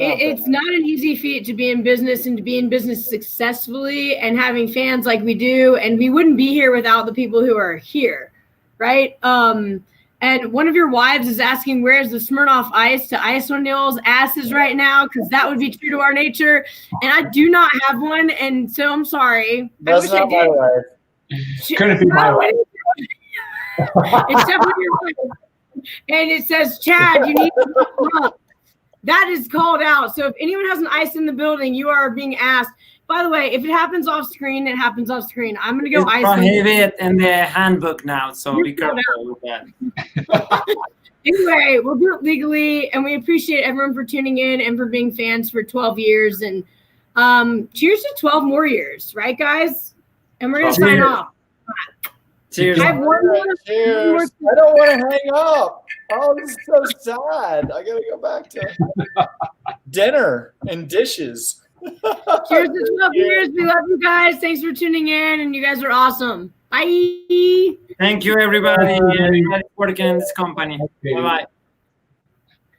It's not an easy feat to be in business and to be in business successfully and having fans like we do. And we wouldn't be here without the people who are here, right? And one of your wives is asking, where's the Smirnoff Ice to ice O'Neill's asses right now? Because that would be true to our nature. And I do not have one. And so I'm sorry. That's I wish not I did. my wife. Couldn't be my wife. It's definitely your wife. And it says, Chad, you need to come up. That is called out. So if anyone has an ice in the building, you are being asked. By the way, if it happens off screen, it happens off screen. I'm going to go it's ice. prohibited in the handbook now, so be careful with that. Anyway, we'll do it legally, and we appreciate everyone for tuning in and for being fans for 12 years. And cheers to 12 more years, right, guys? And we're going to sign off. Cheers. I have one more. Cheers. I don't want to hang up. Oh, this is so sad. I gotta go back to dinner and dishes. Cheers to 12 years. We love you guys. Thanks for tuning in, and you guys are awesome. Bye. Thank you, everybody. Everybody working in this company. Bye-bye.